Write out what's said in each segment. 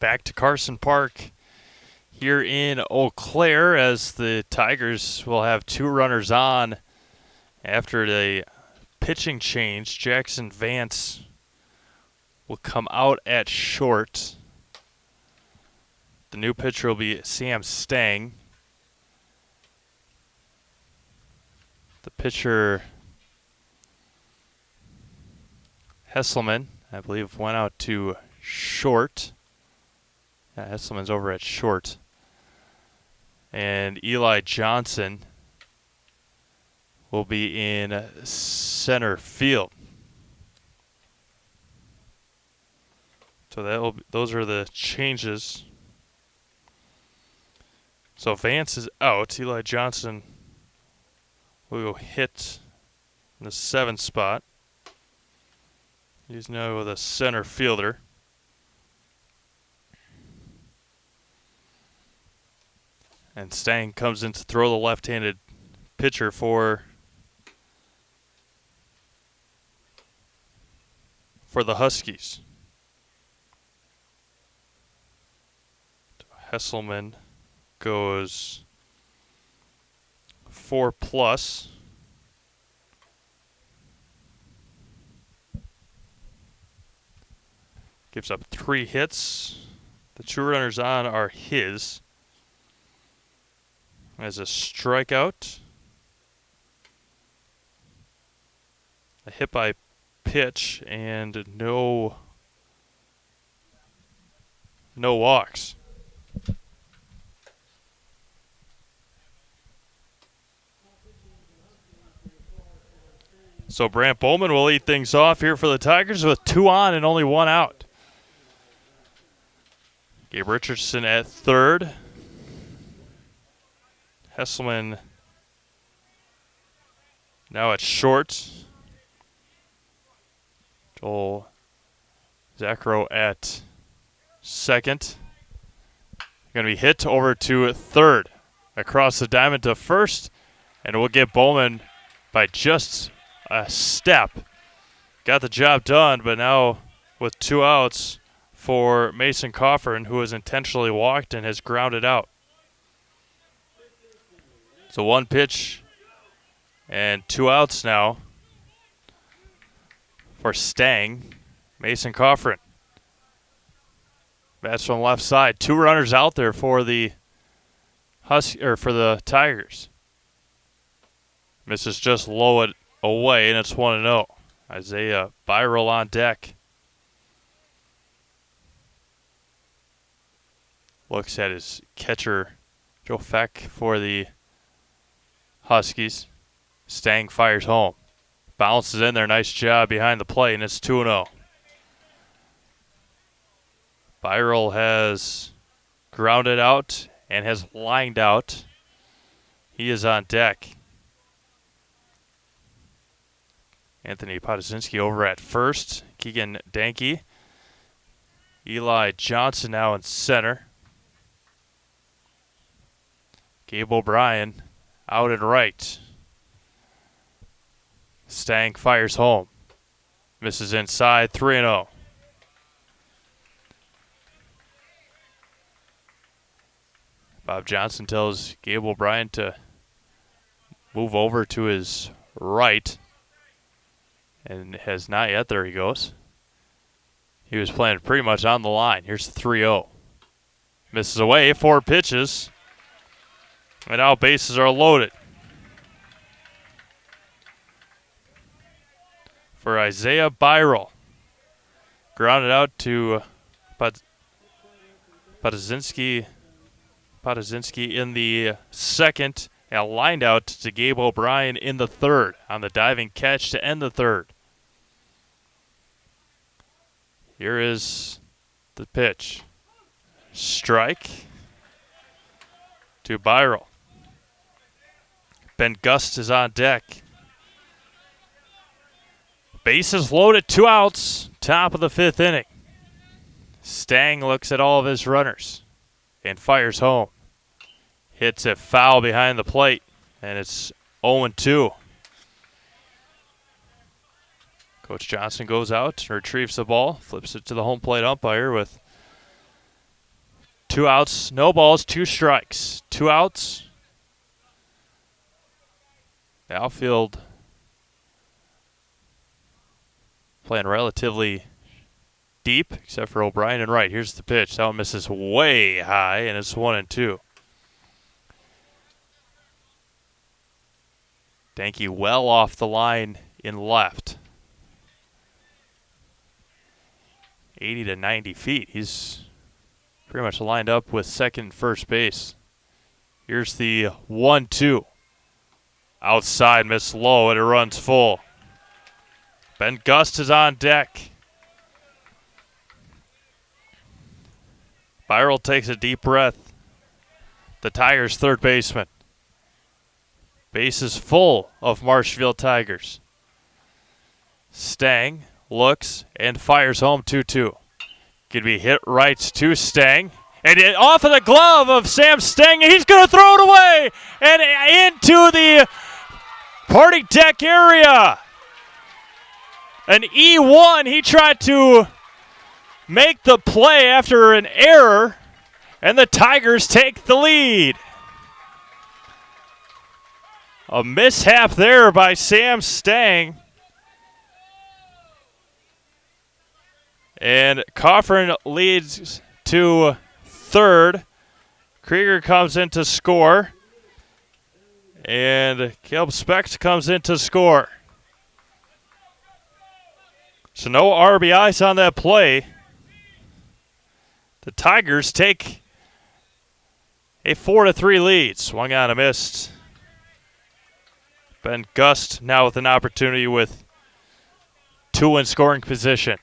back to Carson Park here in Eau Claire as the Tigers will have 2 runners on after the pitching change. Jackson Vance will come out at short. The new pitcher will be Sam Stang. The pitcher, Hesselman, I believe, went out to short. Yeah, Hesselman's over at short. And Eli Johnson will be in center field. So those are the changes. So Vance is out. Eli Johnson will hit in the 7th spot. He's now the center fielder. And Stang comes in to throw the left-handed pitcher for the Huskies. Hesselman goes 4+. Gives up 3 hits. The 2 runners on are his. As a strikeout. A hit by pitch and no walks. So Brant Bowman will lead things off here for the Tigers with 2 on and only 1 out. Gabe Richardson at third. Hesselman now at short. Joel Zacro at second. Going to be hit over to third. Across the diamond to first. And we'll get Bowman by just a step. Got the job done, but now with 2 outs for Mason Coffern, who has intentionally walked and has grounded out. So 1 pitch and 2 outs now for Stang. Mason Coffern. Bats from left side. 2 runners out there for the for the Tigers. Misses just low it away, and it's 1-0. Isaiah Byral on deck. Looks at his catcher, Joe Feck, for the Huskies. Stang fires home. Bounces in there. Nice job behind the plate, and it's 2-0. Byral has grounded out and has lined out. He is on deck. Anthony Potazinski over at first. Keegan Danke. Eli Johnson now in center. Gabe O'Brien out and right. Stang fires home. Misses inside, 3-0. Bob Johnson tells Gabe O'Brien to move over to his right. And has not yet. There he goes. He was playing pretty much on the line. Here's the 3-0. Misses away, 4 pitches. And now bases are loaded. For Isaiah Byral. Grounded out to Potazinski in the second. And lined out to Gabe O'Brien in the third on the diving catch to end the third. Here is the pitch. Strike to Byral. Ben Gust is on deck. Bases loaded, 2 outs, top of the 5th inning. Stang looks at all of his runners and fires home. Hits it foul behind the plate, and it's 0-2. Coach Johnson goes out, retrieves the ball, flips it to the home plate umpire with 2 outs, no balls, 2 strikes. 2 outs. The outfield playing relatively deep, except for O'Brien and Wright. Here's the pitch. That one misses way high, and it's 1-2. Danke well off the line in left. 80 to 90 feet. He's pretty much lined up with second and first base. Here's the 1-2. Outside, missed low, and it runs full. Ben Gust is on deck. Byral takes a deep breath. The Tigers' third baseman. Base is full of Marshfield Tigers. Stang looks and fires home 2-2. Could be hit right to Stang. And off of the glove of Sam Stang. He's going to throw it away. And into the party deck area. An E1. He tried to make the play after an error. And the Tigers take the lead. A mishap there by Sam Stang. And Coffin leads to third. Krieger comes in to score. And Caleb Specht comes in to score. So no RBIs on that play. The Tigers take a 4-3 lead. Swung on and missed. Ben Gust now with an opportunity with 2 in scoring position.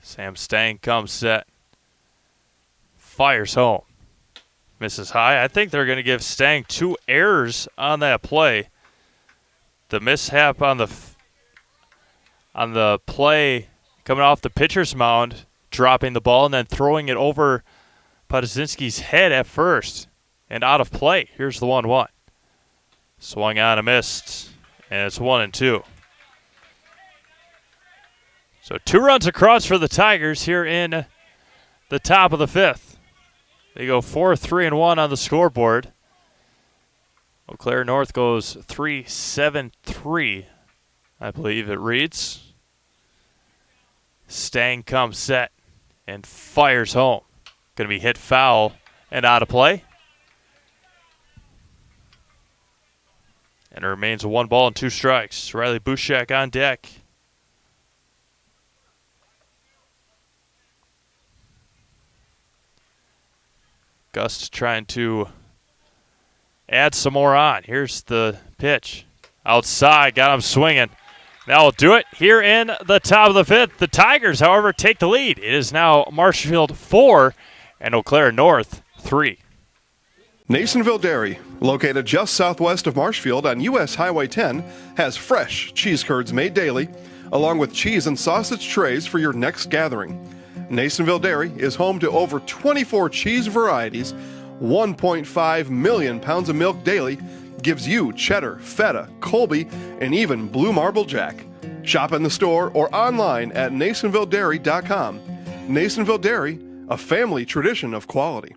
Sam Stang comes set. Fires home. Misses high. I think they're going to give Stang 2 errors on that play. The mishap on the play coming off the pitcher's mound, dropping the ball and then throwing it over Podzinski's head at first and out of play. Here's the 1-1. Swung on and missed, and it's 1-2. So 2 runs across for the Tigers here in the top of the 5th. They go 4-3-1 on the scoreboard. Eau Claire North goes 3-7-3, I believe it reads. Stang comes set and fires home. Going to be hit foul and out of play. And it remains 1 ball and 2 strikes. Riley Bushak on deck. Gust trying to add some more on. Here's the pitch. Outside, got him swinging. That will do it here in the top of the 5th. The Tigers, however, take the lead. It is now Marshfield 4 and Eau Claire North 3. Nasonville Dairy, located just southwest of Marshfield on U.S. Highway 10, has fresh cheese curds made daily, along with cheese and sausage trays for your next gathering. Nasonville Dairy is home to over 24 cheese varieties, 1.5 million pounds of milk daily, gives you cheddar, feta, Colby, and even blue marble jack. Shop in the store or online at NasonvilleDairy.com. Nasonville Dairy, a family tradition of quality.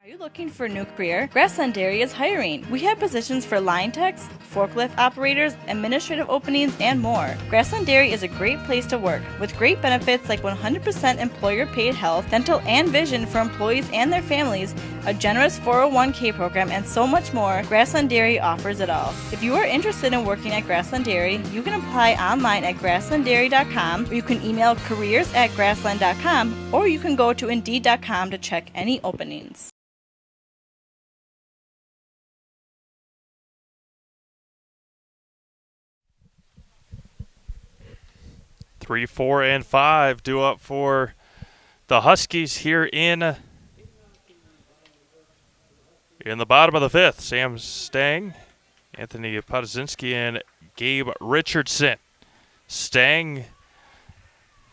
Are you looking for a new career? Grassland Dairy is hiring. We have positions for line techs, forklift operators, administrative openings, and more. Grassland Dairy is a great place to work with great benefits like 100% employer-paid health, dental, and vision for employees and their families, a generous 401k program, and so much more. Grassland Dairy offers it all. If you are interested in working at Grassland Dairy, you can apply online at grasslanddairy.com, or you can email careers@grassland.com, or you can go to indeed.com to check any openings. 3, 4, and 5 due up for the Huskies here in the bottom of the 5th. Sam Stang, Anthony Podzinski, and Gabe Richardson. Stang,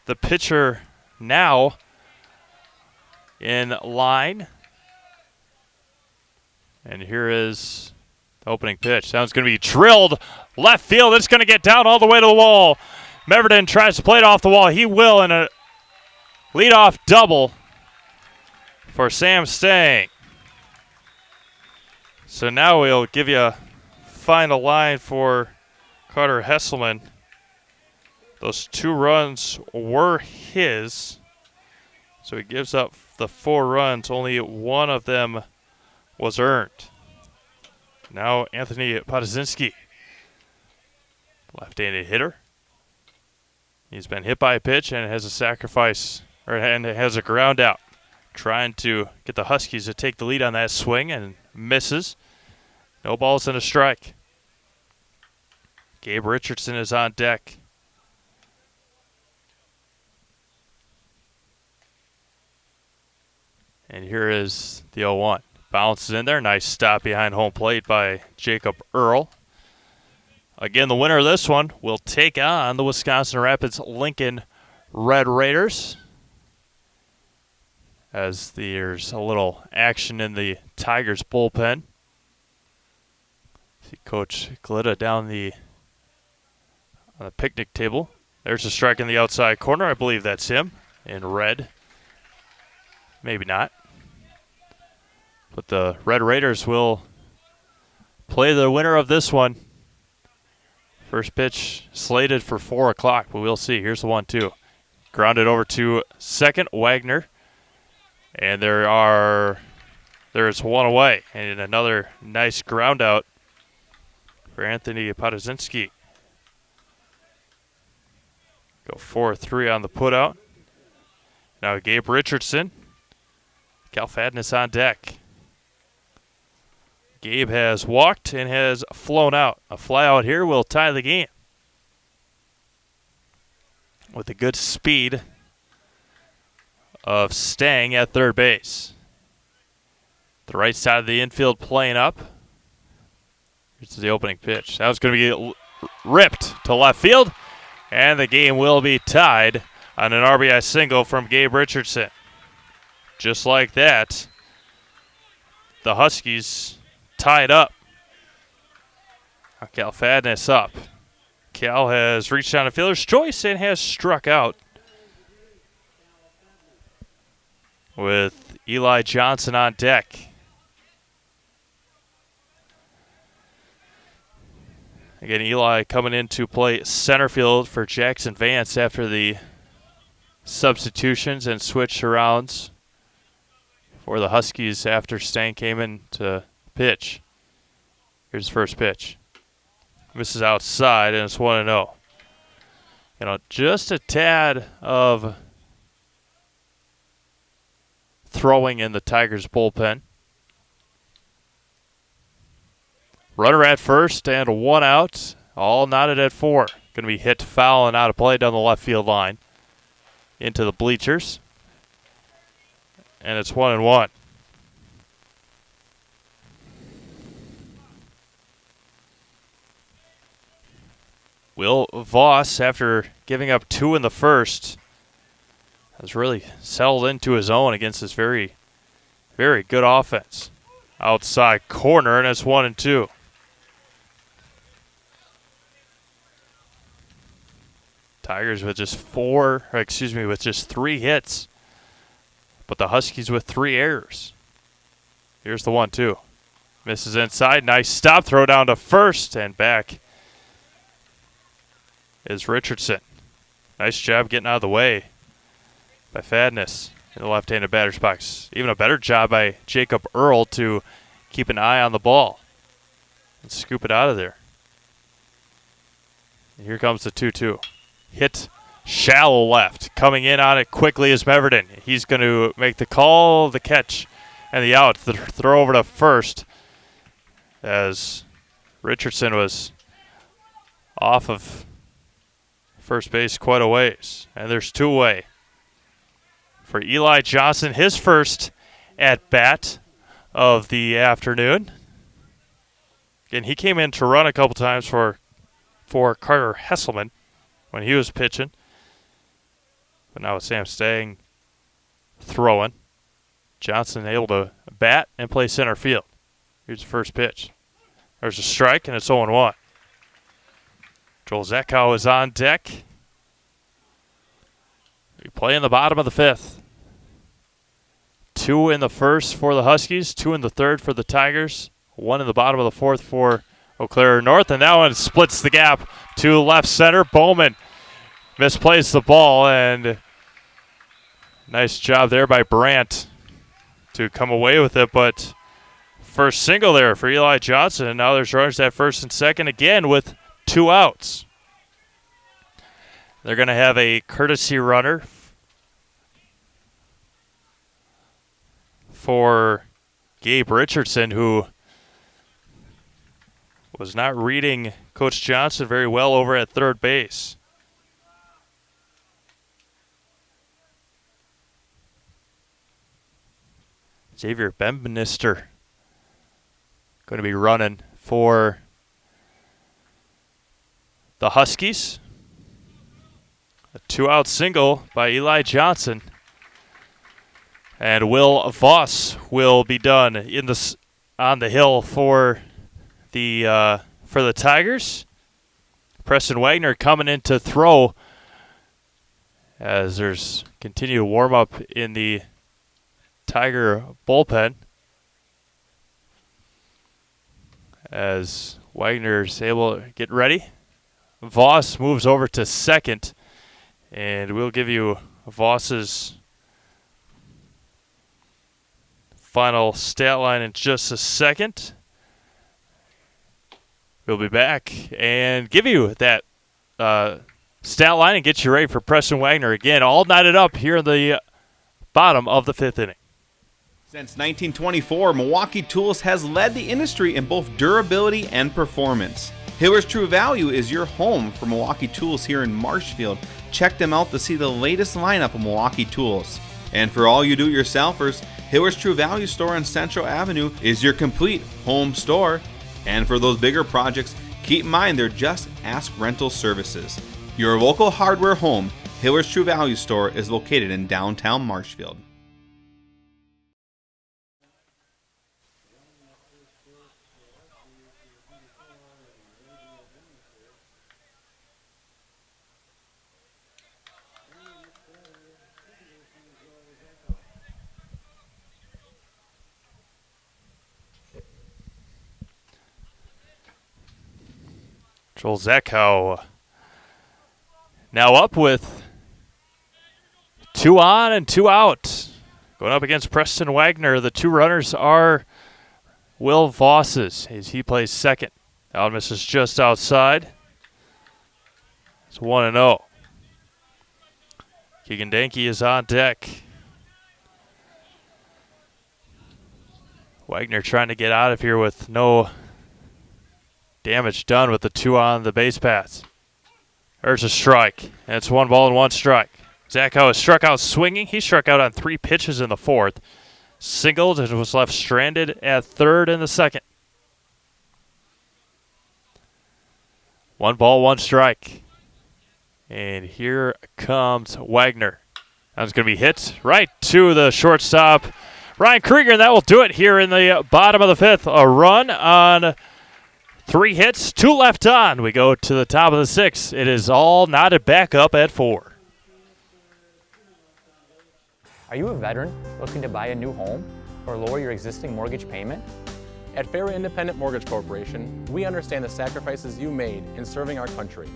the pitcher, now in line. And here is the opening pitch. Sounds going to be drilled left field. It's going to get down all the way to the wall. Meverden tries to play it off the wall. He will, and a leadoff double for Sam Stang. So now we'll give you a final line for Carter Hesselman. Those 2 runs were his. So he gives up the 4 runs. Only 1 of them was earned. Now Anthony Podzinski, left-handed hitter. He's been hit by a pitch and has a sacrifice, and has a ground out. Trying to get the Huskies to take the lead on that swing and misses. No balls and a strike. Gabe Richardson is on deck. And here is the 0-1. Bounces in there. Nice stop behind home plate by Jacob Earl. Again, the winner of this one will take on the Wisconsin Rapids Lincoln Red Raiders. As there's a little action in the Tigers bullpen. See Coach Glitta down on the picnic table. There's a strike in the outside corner. I believe that's him in red. Maybe not. But the Red Raiders will play the winner of this one. First pitch slated for 4 o'clock, but we'll see. Here's the 1-2. Grounded over to second, Wagner. And there is 1 away. And another nice ground out for Anthony Podzinski. Go 4-3 on the putout. Now Gabe Richardson. Cal Fadness on deck. Gabe has walked and has flown out. A fly out here will tie the game. With the good speed of Stang at third base. The right side of the infield playing up. Here's the opening pitch. That was going to be ripped to left field. And the game will be tied on an RBI single from Gabe Richardson. Just like that, the Huskies tied up. Cal Fadness up. Cal has reached down a fielder's choice and has struck out. With Eli Johnson on deck. Again, Eli coming in to play center field for Jackson Vance after the substitutions and switch arounds for the Huskies after Stang came in to pitch. Here's the first pitch. Misses outside, and it's 1-0. Just a tad of throwing in the Tigers bullpen. Runner at first and 1 out. All knotted at 4. Going to be hit foul and out of play down the left field line. Into the bleachers. And it's 1-1. Will Voss, after giving up 2 in the first, has really settled into his own against this very, very good offense. Outside corner, and it's 1-2. Tigers with just 3 hits. But the Huskies with 3 errors. Here's the 1-2. Misses inside. Nice stop. Throw down to first. And back is Richardson. Nice job getting out of the way by Fadness in the left-handed batter's box. Even a better job by Jacob Earl to keep an eye on the ball and scoop it out of there. And here comes the 2-2. Hit shallow left. Coming in on it quickly is Meverden. He's going to make the call, the catch, and the out. The throw over to first as Richardson was off of first base quite a ways. And there's 2 away for Eli Johnson, his first at-bat of the afternoon. Again, he came in to run a couple times for Carter Hesselman when he was pitching. But now with Sam Stang throwing, Johnson able to bat and play center field. Here's the first pitch. There's a strike, and it's 0-1. Joel Zeckow is on deck. We play in the bottom of the fifth. 2 in the first for the Huskies, 2 in the third for the Tigers, 1 in the bottom of the fourth for Eau Claire North, and that one splits the gap to left center. Bowman misplays the ball, and nice job there by Brandt to come away with it, but first single there for Eli Johnson, and now there's runners at first and second again with 2 outs. They're going to have a courtesy runner for Gabe Richardson, who was not reading Coach Johnson very well over at third base. Xavier Benbenister going to be running for the Huskies. A 2-out single by Eli Johnson. And Will Voss will be done on the hill for the Tigers. Preston Wagner coming in to throw as there's continued warm up in the Tiger bullpen. As Wagner's able to get ready, Voss moves over to second, and we'll give you Voss's final stat line in just a second. We'll be back and give you that stat line and get you ready for Preston Wagner again, all knotted up here in the bottom of the fifth inning. Since 1924, Milwaukee Tools has led the industry in both durability and performance. Hiller's True Value is your home for Milwaukee Tools here in Marshfield. Check them out to see the latest lineup of Milwaukee Tools. And for all you do-it-yourselfers, Hiller's True Value store on Central Avenue is your complete home store. And for those bigger projects, keep in mind they're just Ask Rental Services. Your local hardware home, Hiller's True Value store, is located in downtown Marshfield. Joel Zeckow now up with 2 on and 2 out. Going up against Preston Wagner. The 2 runners are Will Voss's as he plays second. Out misses just outside. It's 1-0. Keegan Danke is on deck. Wagner trying to get out of here with no damage done with the 2 on the base paths. There's a strike, and it's 1 ball and 1 strike. Zeckow has struck out swinging. He struck out on 3 pitches in the fourth. Singled and was left stranded at third in the second. 1 ball, 1 strike. And here comes Wagner. That's going to be hit right to the shortstop, Ryan Krieger, and that will do it here in the bottom of the fifth. A run on 3 hits, 2 left on. We go to the top of the 6th. It is all knotted back up at 4. Are you a veteran looking to buy a new home or lower your existing mortgage payment? At Fairway Independent Mortgage Corporation, we understand the sacrifices you made in serving our country.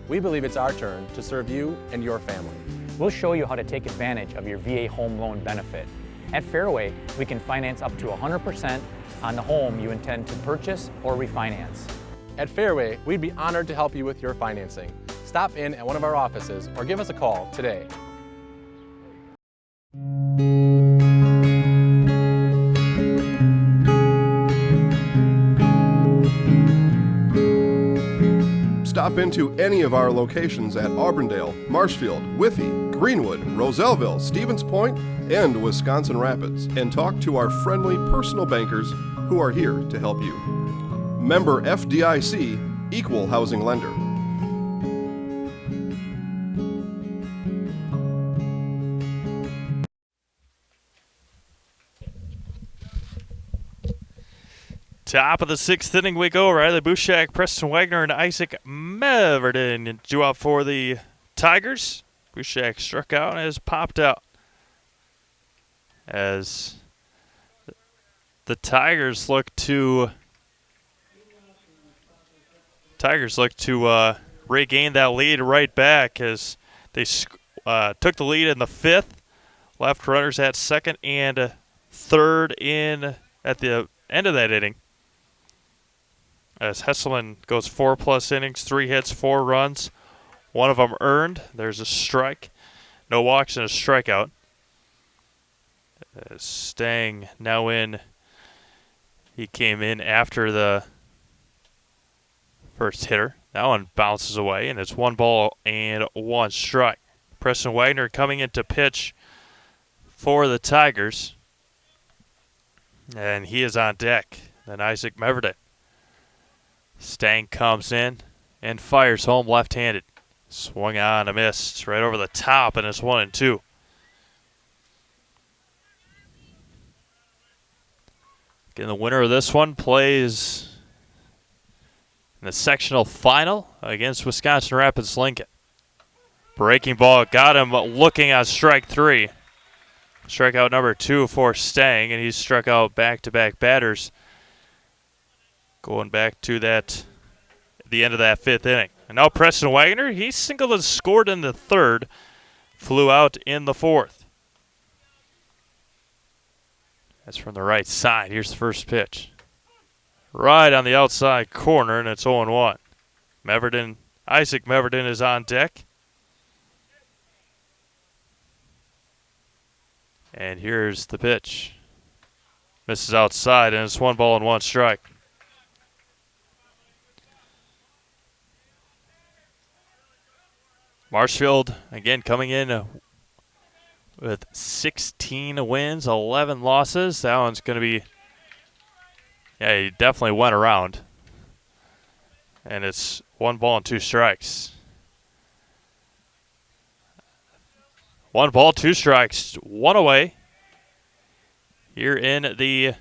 We believe it's our turn to serve you and your family. We'll show you how to take advantage of your VA home loan benefit. At Fairway, we can finance up to 100% on the home you intend to purchase or refinance. At Fairway, we'd be honored to help you with your financing. Stop in at one of our offices or give us a call today. Stop into any of our locations at Auburndale, Marshfield, Withee, Greenwood, Roselleville, Stevens Point, and Wisconsin Rapids, and talk to our friendly personal bankers who are here to help you. Member FDIC, Equal Housing Lender. Top of the 6th inning we go. Riley Bushak, Preston Wagner, and Isaac Meverden due out for the Tigers. Bushak struck out and has popped out as the Tigers look to regain that lead right back as they took the lead in the 5th. Left runners at 2nd and 3rd in at the end of that inning. As Hesselman goes 4+ innings, 3 hits, 4 runs, 1 of them earned. There's a strike, no walks and a strikeout. Stang now in. He came in after the first hitter. That one bounces away, and it's 1 ball and 1 strike. Preston Wagner coming in to pitch for the Tigers. And he is on deck. Then Isaac Meverden. Stang comes in and fires home left-handed. Swung on, a miss right over the top, and it's 1-2. Again, the winner of this one plays in the sectional final against Wisconsin Rapids Lincoln. Breaking ball got him looking on strike 3. Strikeout number 2 for Stang, and he's struck out back-to-back batters going back to the end of that 5th inning. And now Preston Wagner, he singled and scored in the 3rd, flew out in the 4th. That's from the right side. Here's the first pitch. Right on the outside corner, and it's 0-1. Isaac Meverden is on deck. And here's the pitch. Misses outside, and it's 1 ball and 1 strike. Marshfield, again, coming in with 16 wins, 11 losses. That one's going to be, he definitely went around. And it's 1 ball and 2 strikes. 1 ball, 2 strikes, 1 away. Here in the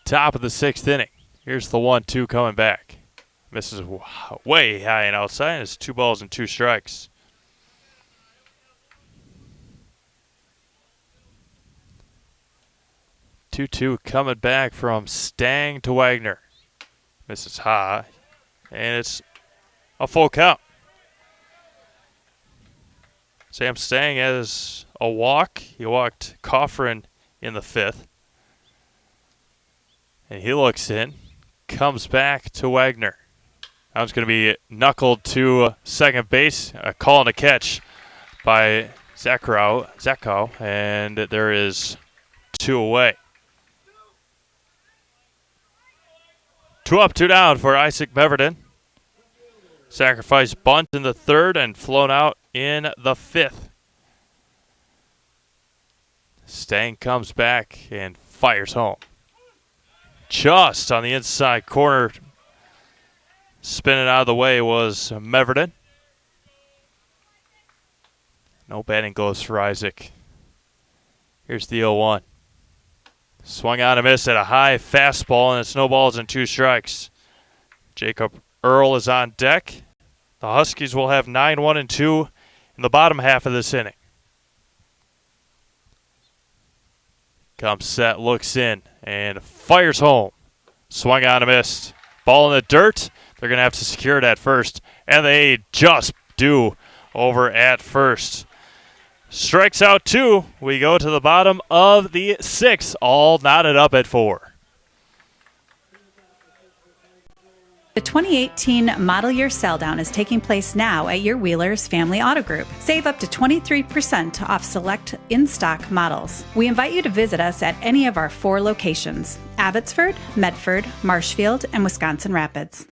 top of the 6th inning. Here's the 1-2 coming back. Misses way high and outside. It's 2 balls and 2 strikes. Two coming back from Stang to Wagner. Misses high, and it's a full count. Sam Stang has a walk. He walked Coffrin in the 5th. And he looks in, comes back to Wagner. That was going to be knuckled to second base. A call and a catch by Zacko, and there is 2 away. 2 up, 2 down for Isaac Meverden. Sacrifice bunt in the 3rd and flown out in the 5th. Stang comes back and fires home. Just on the inside corner. Spinning out of the way was Meverden. No batting gloves for Isaac. Here's the 0-1. Swung on a miss at a high fastball, and it's no balls and 2 strikes. Jacob Earl is on deck. The Huskies will have 9-1-2 in the bottom half of this inning. Comes set, looks in, and fires home. Swung on a miss. Ball in the dirt. They're going to have to secure it at first, and they just do over at first. Strikes out 2. We go to the bottom of the 6th, all knotted up at 4. The 2018 model year sell down is taking place now at your Wheeler's Family Auto Group. Save up to 23% off select in-stock models. We invite you to visit us at any of our 4 locations: Abbotsford, Medford, Marshfield, and Wisconsin Rapids.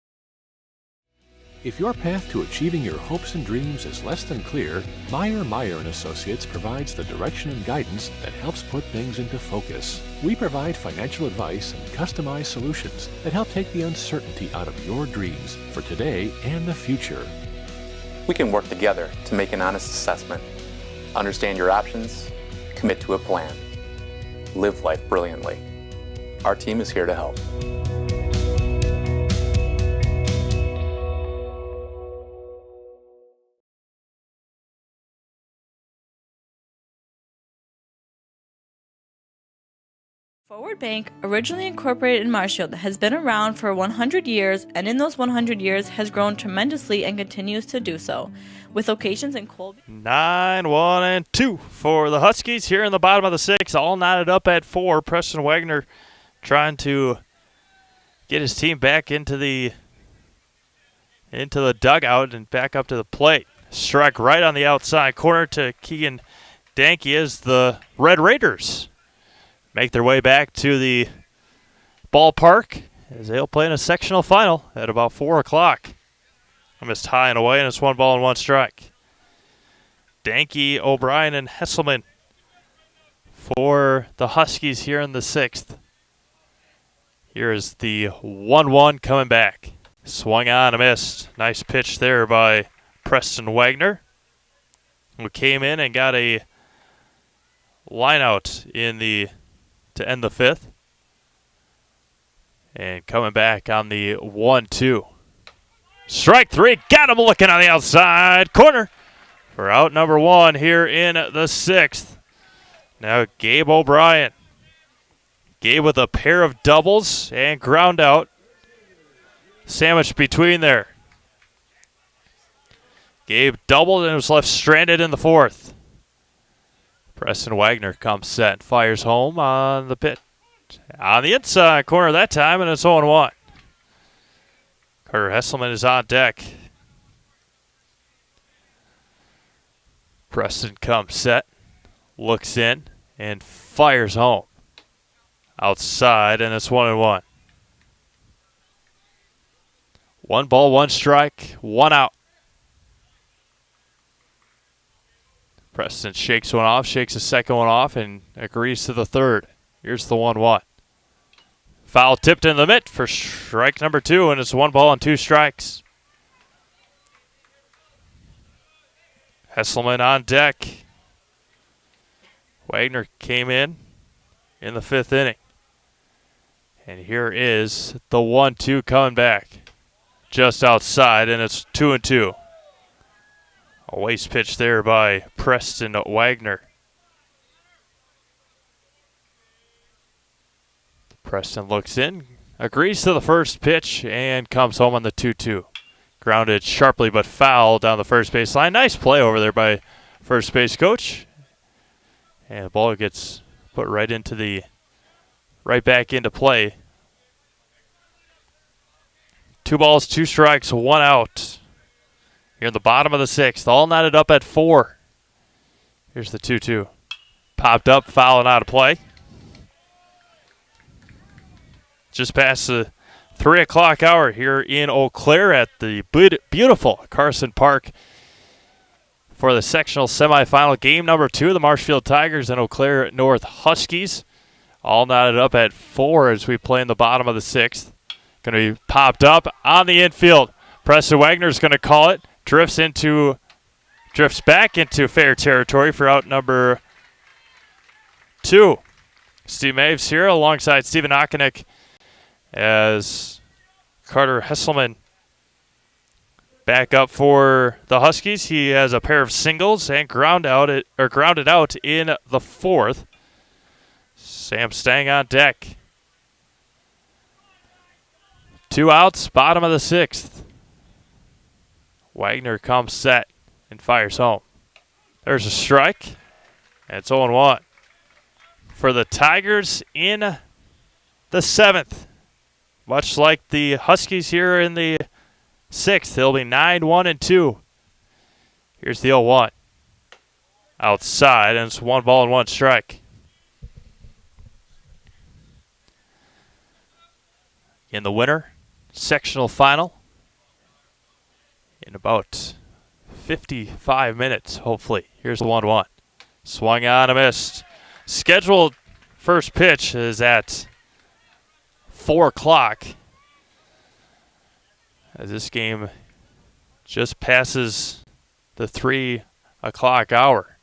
If your path to achieving your hopes and dreams is less than clear, Meyer & Associates provides the direction and guidance that helps put things into focus. We provide financial advice and customized solutions that help take the uncertainty out of your dreams for today and the future. We can work together to make an honest assessment, understand your options, commit to a plan, live life brilliantly. Our team is here to help. Forward Bank, originally incorporated in Marshfield, has been around for 100 years, and in those 100 years has grown tremendously and continues to do so. With locations in Colby, 9-1-2 for the Huskies here in the bottom of the 6th, all knotted up at 4. Preston Wagner trying to get his team back into the dugout and back up to the plate. Strike right on the outside corner to Keegan Danke as the Red Raiders make their way back to the ballpark as they'll play in a sectional final at about 4 o'clock. I missed high and away, and it's 1 ball and 1 strike. Danke, O'Brien, and Hesselman for the Huskies here in the 6th. Here's the 1-1 coming back. Swung on, a missed. Nice pitch there by Preston Wagner, who came in and got a line out to end the 5th. And coming back on the 1-2. Strike 3, got him looking on the outside corner for out number 1 here in the 6th. Now Gabe O'Brien. Gabe with a pair of doubles and ground out. Sandwiched between there. Gabe doubled and was left stranded in the 4th. Preston Wagner comes set and fires home on the pitch. On the inside corner that time, and it's 0-1. Carter Hesselman is on deck. Preston comes set, looks in, and fires home. Outside, and it's 1-1. 1 ball, 1 strike, 1 out. Preston shakes one off, shakes the second one off, and agrees to the 3rd. Here's the 1-1. Foul tipped in the mitt for strike number 2, and it's 1 ball and 2 strikes. Hesselman on deck. Wagner came in the 5th inning. And here is the 1-2 coming back. Just outside, and it's 2-2. A waste pitch there by Preston Wagner. Preston looks in, agrees to the first pitch, and comes home on the 2-2. Grounded sharply but foul down the first base line. Nice play over there by first base coach. And the ball gets put right back into play. 2 balls, 2 strikes, 1 out. Here in the bottom of the 6th, all knotted up at 4. Here's the 2-2. Popped up, foul and out of play. Just past the 3 o'clock hour here in Eau Claire at the beautiful Carson Park for the sectional semifinal. Game number 2, the Marshfield Tigers and Eau Claire North Huskies. All knotted up at 4 as we play in the bottom of the 6th. Going to be popped up on the infield. Preston Wagner's going to call it. Drifts back into fair territory for out number 2. Steve Maves here alongside Stephen Okonek as Carter Hesselman back up for the Huskies. He has a pair of singles and grounded out in the 4th. Sam Stang on deck. 2 outs, bottom of the 6th. Wagner comes set and fires home. There's a strike, and it's 0-1. For the Tigers in the 7th, much like the Huskies here in the 6th, they'll be 9-1-2. Here's the 0-1. Outside, and it's 1 ball and 1 strike. In the winter sectional final, in about 55 minutes, hopefully. Here's the 1-1. Swung on, a missed. Scheduled first pitch is at 4 o'clock. As this game just passes the 3 o'clock hour.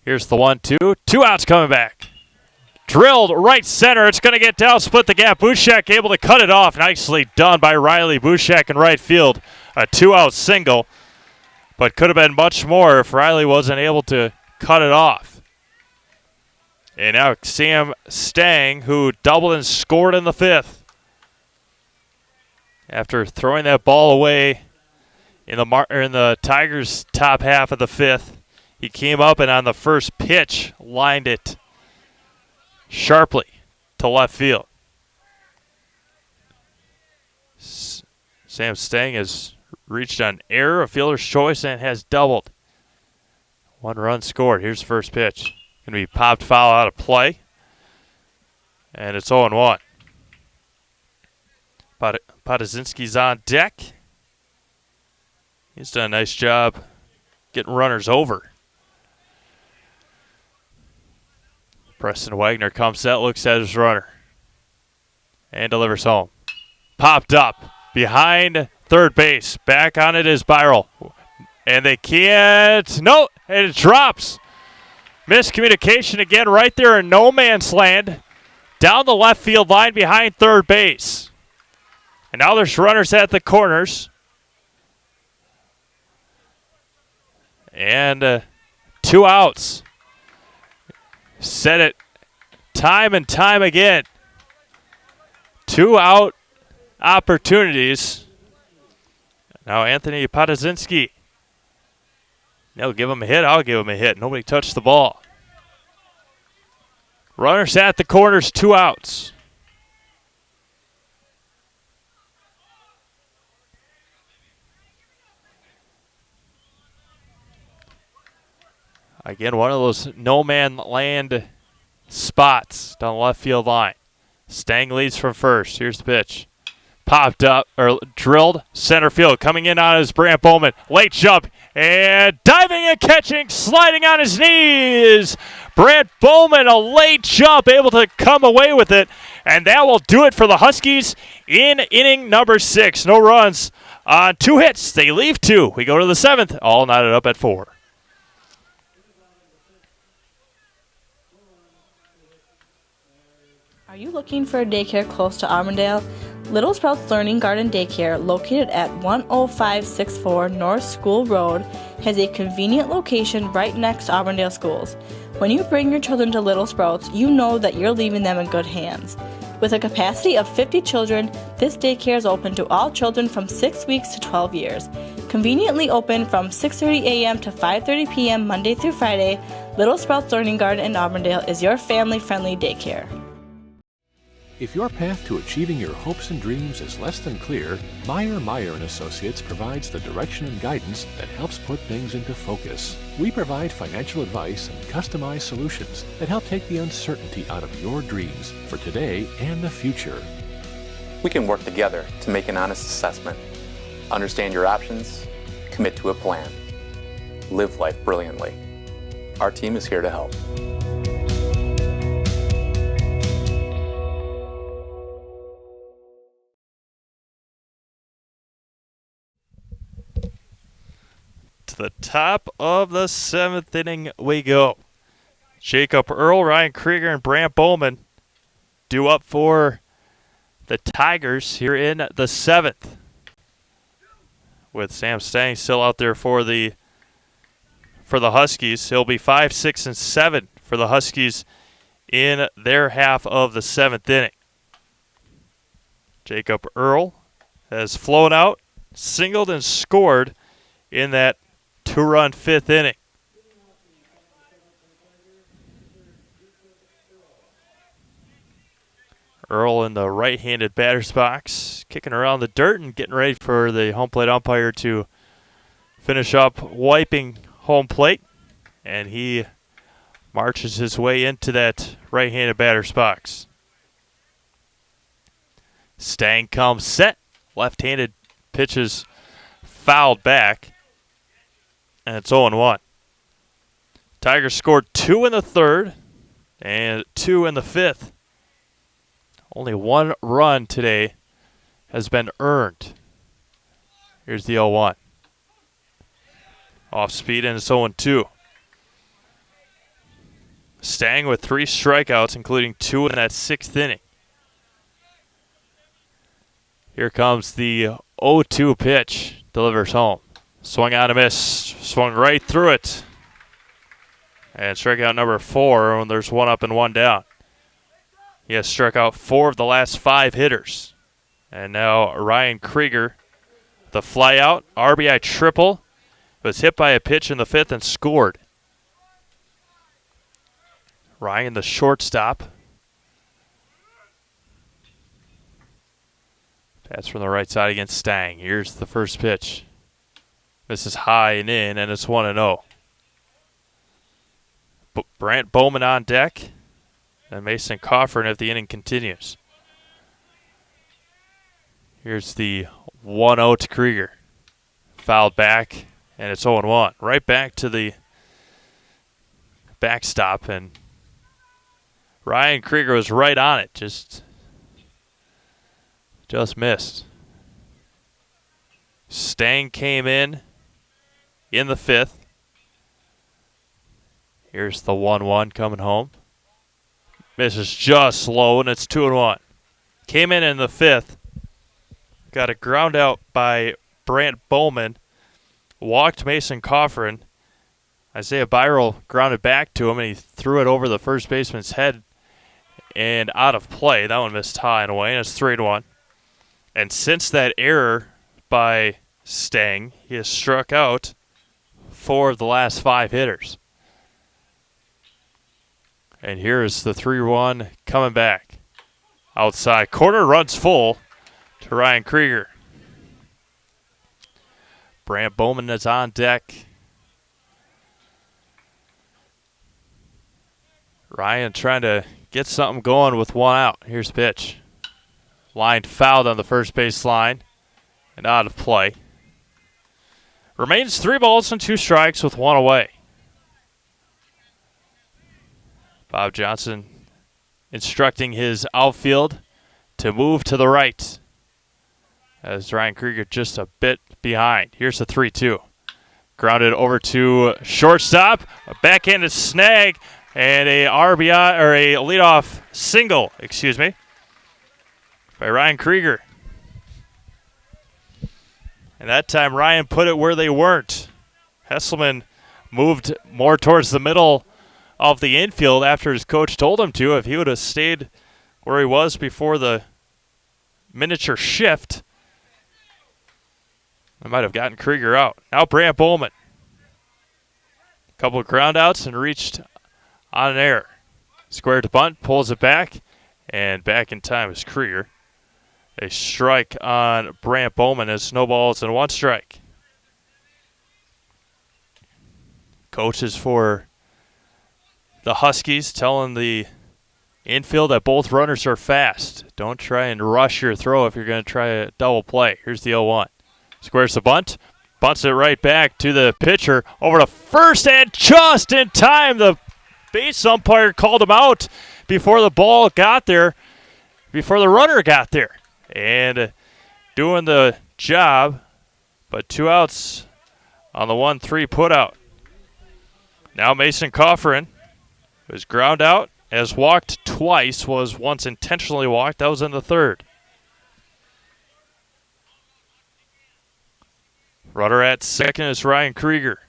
Here's the 1-2. 2 outs coming back. Drilled right center. It's going to get down, split the gap. Bushak able to cut it off. Nicely done by Riley Bushak in right field. A 2-out single, but could have been much more if Riley wasn't able to cut it off. And now Sam Stang, who doubled and scored in the 5th. After throwing that ball away in the Tigers' top half of the 5th, he came up and on the first pitch lined it sharply to left field. Sam Stang has reached an error, a fielder's choice, and has doubled. 1 run scored. Here's the first pitch. Going to be popped foul out of play. And it's 0-1. Potazinski's on deck. He's done a nice job getting runners over. Preston Wagner comes set, looks at his runner, and delivers home. Popped up behind third base. Back on it is Byrell. And they can't. No, and it drops. Miscommunication again right there in no man's land. Down the left field line behind third base. And now there's runners at the corners. And 2 outs. Said it time and time again. 2 out opportunities. Now Anthony Potazinski. They'll give him a hit. I'll give him a hit. Nobody touched the ball. Runners at the corners, 2 outs. Again, one of those no-man land spots down the left field line. Stang leads from first. Here's the pitch. Popped up, or drilled, center field. Coming in on his Brant Bowman. Late jump, and diving and catching, sliding on his knees. Brant Bowman, a late jump, able to come away with it. And that will do it for the Huskies in inning number 6. No runs on 2 hits. They leave 2. We go to the 7th, all knotted up at 4. Are you looking for a daycare close to Auburndale? Little Sprouts Learning Garden Daycare, located at 10564 North School Road, has a convenient location right next to Auburndale schools. When you bring your children to Little Sprouts, you know that you're leaving them in good hands. With a capacity of 50 children, this daycare is open to all children from 6 weeks to 12 years. Conveniently open from 6:30 a.m. to 5:30 p.m. Monday through Friday, Little Sprouts Learning Garden in Auburndale is your family-friendly daycare. If your path to achieving your hopes and dreams is less than clear, Meyer & Associates provides the direction and guidance that helps put things into focus. We provide financial advice and customized solutions that help take the uncertainty out of your dreams for today and the future. We can work together to make an honest assessment, understand your options, commit to a plan, live life brilliantly. Our team is here to help. To the top of the 7th inning we go. Jacob Earl, Ryan Krieger, and Brant Bowman due up for the Tigers here in the 7th. With Sam Stang still out there for the Huskies. He'll be 5, 6, and 7 for the Huskies in their half of the 7th inning. Jacob Earl has flown out, singled, and scored in that 2-run 5th inning. Earl in the right-handed batter's box, kicking around the dirt and getting ready for the home plate umpire to finish up wiping home plate. And he marches his way into that right-handed batter's box. Stang comes set. Left-handed pitches fouled back. And it's 0-1. Tigers scored 2 in the 3rd and 2 in the 5th. Only 1 run today has been earned. Here's the 0-1. Off speed, and it's 0-2. Stang with 3 strikeouts, including 2 in that 6th inning. Here comes the 0-2 pitch. Delivers home. Swung on a miss. Swung right through it. And strikeout number 4 when there's 1 up and 1 down. He has struck out 4 of the last 5 hitters. And now Ryan Krieger, the fly out, RBI triple, was hit by a pitch in the 5th and scored. Ryan, the shortstop. Pass from the right side against Stang. Here's the first pitch. This is high and in, and it's 1-0. Brant Bowman on deck, and Mason Coffrin if the inning continues. Here's the 1-0 to Krieger. Fouled back, and it's 0-1. Right back to the backstop, and Ryan Krieger was right on it, just missed. Stang came in the 5th. Here's the 1-1 coming home. Misses just low, and it's 2-1. Came in the 5th. Got a ground out by Brant Bowman. Walked Mason Coffrin. Isaiah Byrell grounded back to him, and he threw it over the first baseman's head and out of play. That one missed high and away, and it's 3-1. And since that error by Stang, he has struck out 4 of the last 5 hitters. And here's the 3-1 coming back. Outside corner, runs full to Ryan Krieger. Brant Bowman is on deck. Ryan trying to get something going with 1 out. Here's pitch. Line fouled on the first base line and out of play. Remains 3 balls and 2 strikes with 1 away. Bob Johnson instructing his outfield to move to the right as Ryan Krieger just a bit behind. Here's the 3-2. Grounded over to shortstop, a backhanded snag, and a RBI, or a leadoff single, by Ryan Krieger. And that time Ryan put it where they weren't. Hesselman moved more towards the middle of the infield after his coach told him to. If he would have stayed where he was before the miniature shift, I might have gotten Krieger out. Now Brant Bowman. A couple of ground outs and reached on an error. Square to bunt, pulls it back, and back in time is Krieger. A strike on Brant Bowman as snowballs and 1 strike. Coaches for the Huskies telling the infield that both runners are fast. Don't try and rush your throw if you're going to try a double play. Here's the 0-1. Squares the bunt. Bunts it right back to the pitcher. Over to first, and just in time. The base umpire called him out before the ball got there, before the runner got there. And doing the job, but 2 outs on the 1-3 putout. Now Mason Coffrin was ground out, has walked twice, was once intentionally walked. That was in the 3rd. Runner at second is Ryan Krieger.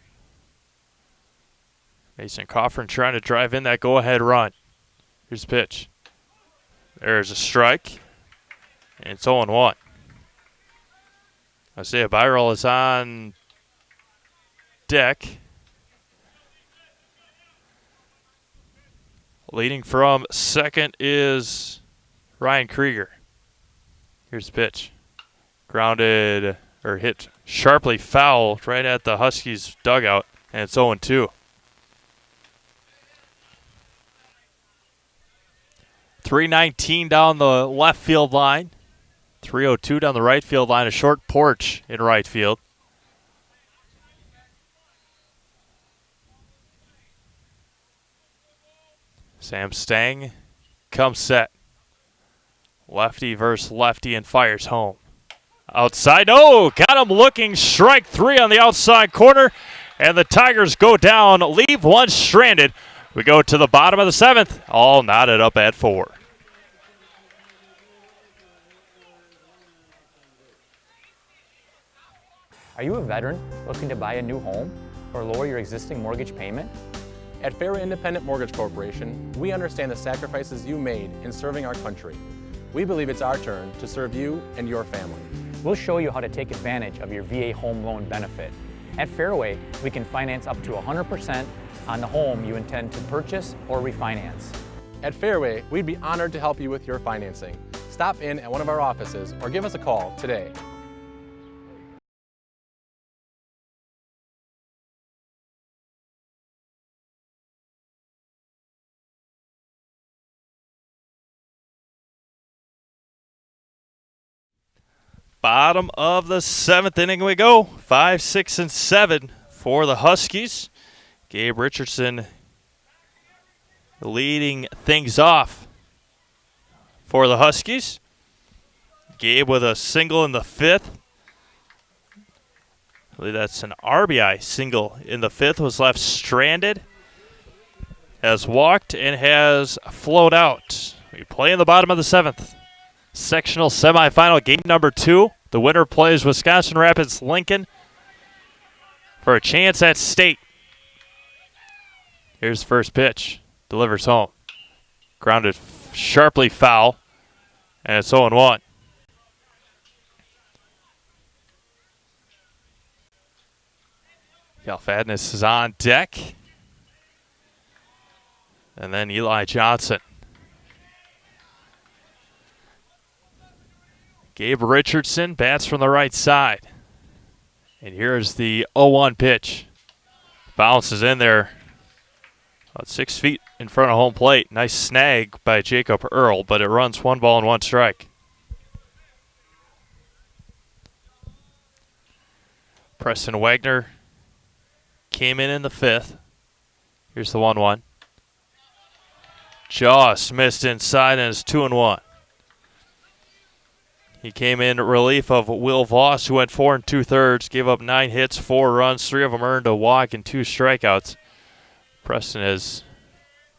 Mason Coffrin trying to drive in that go-ahead run. Here's the pitch. There's a strike, and it's 0-1. Isaiah Byrell is on deck. Leading from second is Ryan Krieger. Here's the pitch. Grounded, or hit sharply foul right at the Huskies dugout, and it's 0-2. 319 down the left field line. 302 down the right field line. A short porch in right field. Sam Stang comes set. Lefty versus lefty and fires home. Outside, oh, got him looking. Strike 3 on the outside corner. And the Tigers go down, leave one stranded. We go to the bottom of the 7th, all knotted up at 4. Are you a veteran looking to buy a new home or lower your existing mortgage payment? At Fairway Independent Mortgage Corporation, we understand the sacrifices you made in serving our country. We believe it's our turn to serve you and your family. We'll show you how to take advantage of your VA home loan benefit. At Fairway, we can finance up to 100% on the home you intend to purchase or refinance. At Fairway, we'd be honored to help you with your financing. Stop in at one of our offices or give us a call today. Bottom of the 7th inning we go. 5, 6, and 7 for the Huskies. Gabe Richardson leading things off for the Huskies. Gabe with a single in the 5th. I believe that's an RBI single in the 5th. Was left stranded. Has walked and has flowed out. We play in the bottom of the 7th. Sectional semifinal game number 2. The winner plays Wisconsin Rapids Lincoln for a chance at state. Here's the first pitch. Delivers home. Grounded sharply foul. And it's 0-1. Galfadness is on deck. And then Eli Johnson. Gabe Richardson bats from the right side. And here's the 0-1 pitch. Bounces in there about 6 feet in front of home plate. Nice snag by Jacob Earl, but it runs 1 ball and 1 strike. Preston Wagner came in the 5th. Here's the 1-1. Just missed inside and it's 2-1. He came in relief of Will Voss, who went 4 2/3, gave up 9 hits, 4 runs, 3 of them earned a walk and 2 strikeouts. Preston has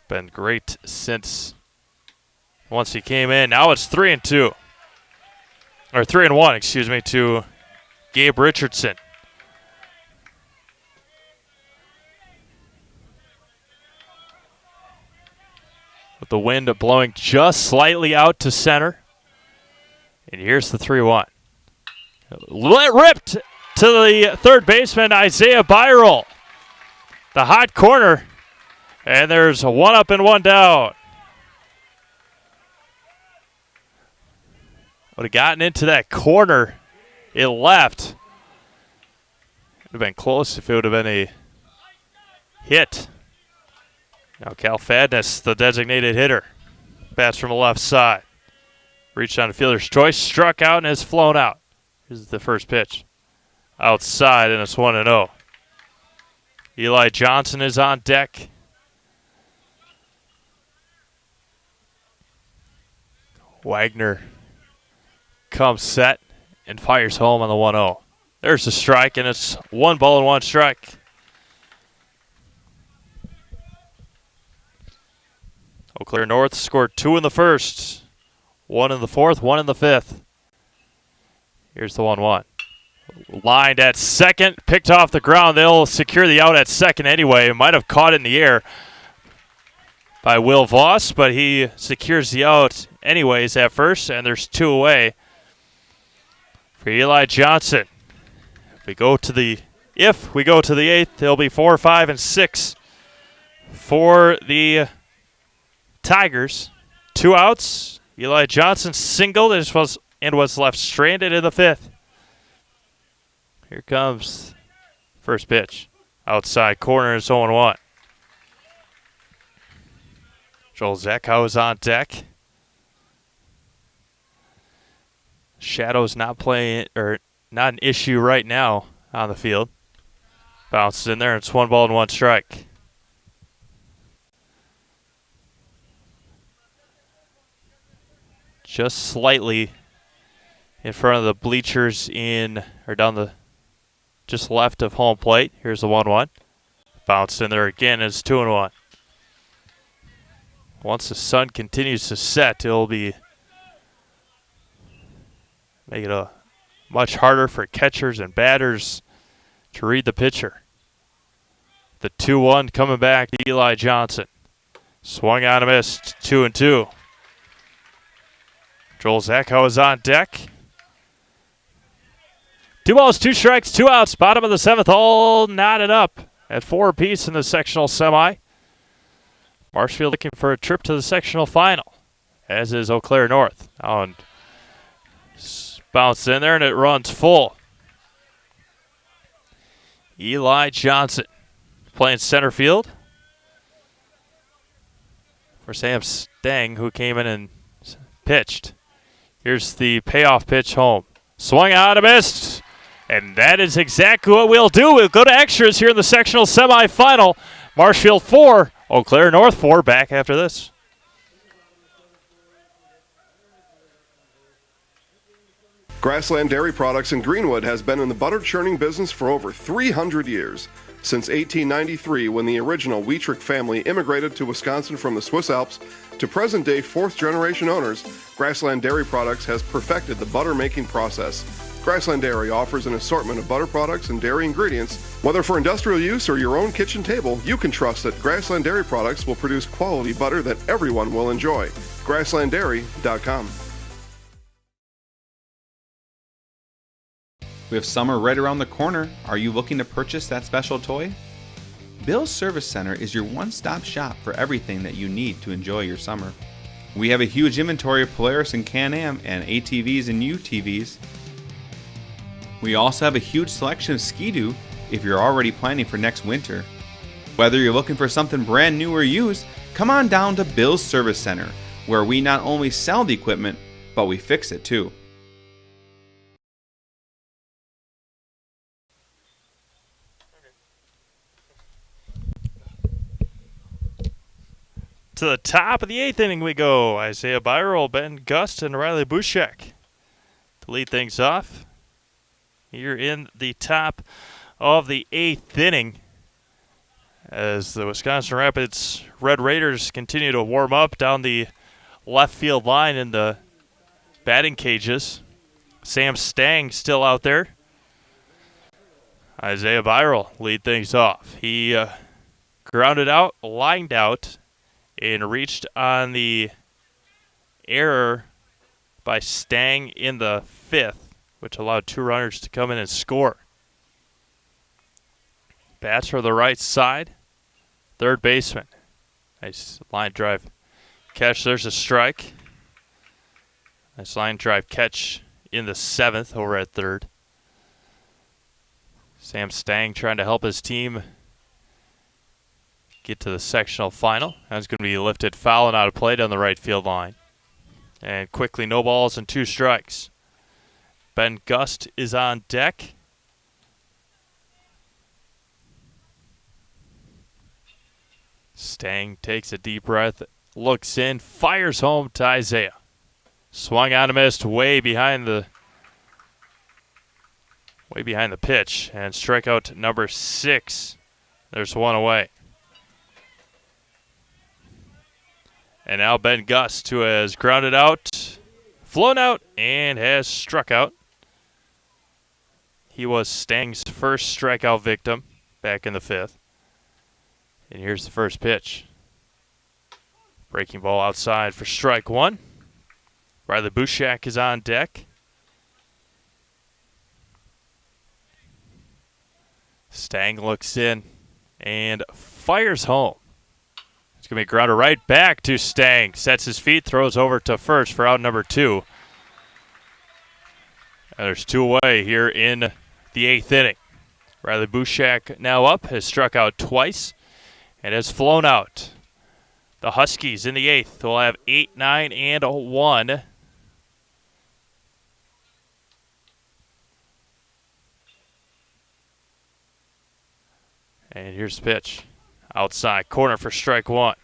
been great since once he came in. Now it's 3-2, or 3-1, excuse me, to Gabe Richardson. With the wind blowing just slightly out to center. And here's the 3-1. Ripped to the third baseman, Isaiah Byrol. The hot corner. And there's a 1 up and 1 down. Would have gotten into that corner. It left. Would have been close if it would have been a hit. Now Galfadness, the designated hitter, bats from the left side. Reached on the fielder's choice, struck out, and has flown out. Here's the first pitch. Outside, and it's 1-0. Eli Johnson is on deck. Wagner comes set and fires home on the 1-0. There's the strike, and it's 1 ball and 1 strike. Eau Claire North scored 2 in the first. 1 in the 4th, 1 in the 5th. Here's the 1-1. Lined at second, picked off the ground. They'll secure the out at second anyway. Might have caught it in the air by Will Voss, but he secures the out anyways at first, and there's 2 away for Eli Johnson. If we go to the 8th, it'll be 4, 5, and 6 for the Tigers. 2 outs. Eli Johnson singled and was left stranded in the 5th. Here comes first pitch. Outside corner is 0-1. Joel Zechow is on deck. Shadow's not playing, or not an issue right now on the field. Bounces in there, and it's 1 ball and 1 strike. Just slightly in front of the bleachers just left of home plate. Here's the 1-1. Bounced in there again. It's 2-1. once the sun continues to set, it'll be making it much harder for catchers and batters to read the pitcher. The 2-1 coming back to Eli Johnson. Swung on and missed, 2-2. Joel Zacko is on deck. 2 balls, 2 strikes, 2 outs. Bottom of the 7th, all knotted up at 4 apiece in the sectional semi. Marshfield looking for a trip to the sectional final, as is Eau Claire North. Oh, and bounced in there, and it runs full. Eli Johnson playing center field for Sam Stang, who came in and pitched. Here's the payoff pitch home. Swung out and missed. And that is exactly what we'll do. We'll go to extras here in the sectional semifinal. Marshfield 4, Eau Claire North 4. Back after this. Grassland Dairy Products in Greenwood has been in the butter churning business for over 300 years. Since 1893, when the original Wietrich family immigrated to Wisconsin from the Swiss Alps, to present-day fourth-generation owners, Grassland Dairy Products has perfected the butter-making process. Grassland Dairy offers an assortment of butter products and dairy ingredients. Whether for industrial use or your own kitchen table, you can trust that Grassland Dairy Products will produce quality butter that everyone will enjoy. GrasslandDairy.com. With summer right around the corner, are you looking to purchase that special toy? Bill's Service Center is your one-stop shop for everything that you need to enjoy your summer. We have a huge inventory of Polaris and Can-Am and ATVs and UTVs. We also have a huge selection of Ski-Doo if you're already planning for next winter. Whether you're looking for something brand new or used, come on down to Bill's Service Center, where we not only sell the equipment, but we fix it too. To the top of the 8th inning we go. Isaiah Byrell, Ben Gust, and Riley Bushek to lead things off. Here in the top of the 8th inning, as the Wisconsin Rapids Red Raiders continue to warm up down the left field line in the batting cages. Sam Stang still out there. Isaiah Byrell lead things off. He grounded out, lined out, and reached on the error by Stang in the 5th, which allowed 2 runners to come in and score. Bats for the right side. Third baseman. Nice line drive catch. There's a strike. Nice line drive catch in the 7th over at third. Sam Stang trying to help his team get to the sectional final. That's going to be lifted foul and out of play down the right field line. And quickly, no balls and 2 strikes. Ben Gust is on deck. Stang takes a deep breath, looks in, fires home to Isaiah. Swung on and missed way behind the pitch. And strikeout number 6. There's 1 away. And now Ben Gust, who has grounded out, flown out, and has struck out. He was Stang's first strikeout victim back in the 5th. And here's the first pitch. Breaking ball outside for strike 1. Riley Bushak is on deck. Stang looks in and fires home. It's going to be grounded right back to Stang. Sets his feet, throws over to first for out number 2. And there's 2 away here in the 8th inning. Riley Bushak now up, has struck out twice, and has flown out. The Huskies in the 8th will have 8, 9, and 1. And here's the pitch. Outside corner for strike 1.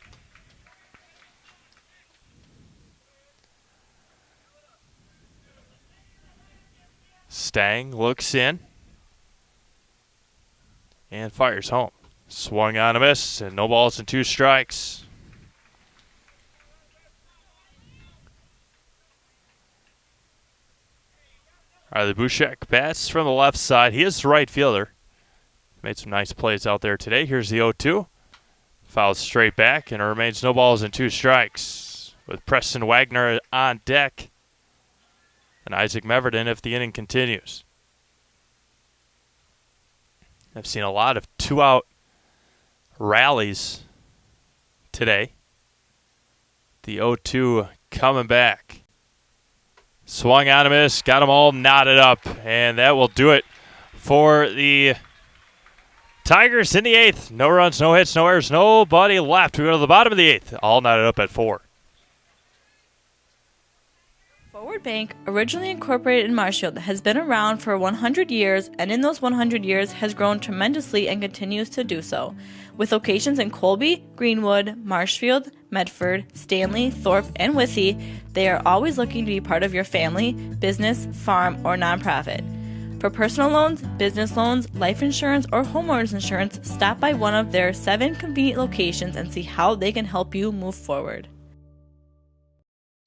Stang looks in and fires home. Swung on a miss, and no balls and 2 strikes. Riley Bouchek bats from the left side. He is the right fielder. Made some nice plays out there today. Here's the 0-2. Fouls straight back, and it remains no balls and 2 strikes. With Preston Wagner on deck and Isaac Meverton if the inning continues. I've seen a lot of 2-out rallies today. The 0-2 coming back. Swung on a miss, got them all knotted up, and that will do it for the Tigers in the 8th. No runs, no hits, no errors, nobody left. We go to the bottom of the 8th, all knotted up at 4. Forward Bank, originally incorporated in Marshfield, has been around for 100 years, and in those 100 years has grown tremendously and continues to do so. With locations in Colby, Greenwood, Marshfield, Medford, Stanley, Thorpe, and Withee, they are always looking to be part of your family, business, farm, or nonprofit. For personal loans, business loans, life insurance, or homeowners insurance, stop by one of their 7 convenient locations and see how they can help you move forward.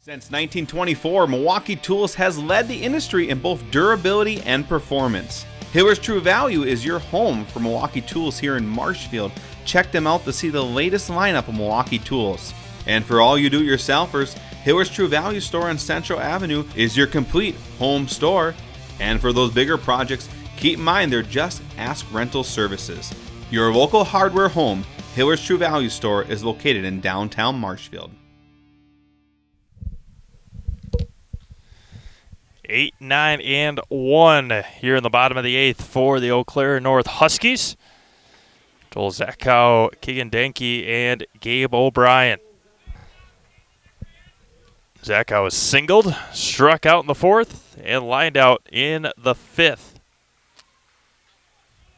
Since 1924, Milwaukee Tools has led the industry in both durability and performance. Hiller's True Value is your home for Milwaukee Tools here in Marshfield. Check them out to see the latest lineup of Milwaukee Tools. And for all you do-it-yourselfers, Hiller's True Value store on Central Avenue is your complete home store. And for those bigger projects, keep in mind they're just Ask Rental Services. Your local hardware home, Hiller's True Value store, is located in downtown Marshfield. 8, 9, and 1 here in the bottom of the 8th for the Eau Claire North Huskies. Joel Zachow, Keegan Danke, and Gabe O'Brien. Zachow was singled, struck out in the 4th, and lined out in the 5th.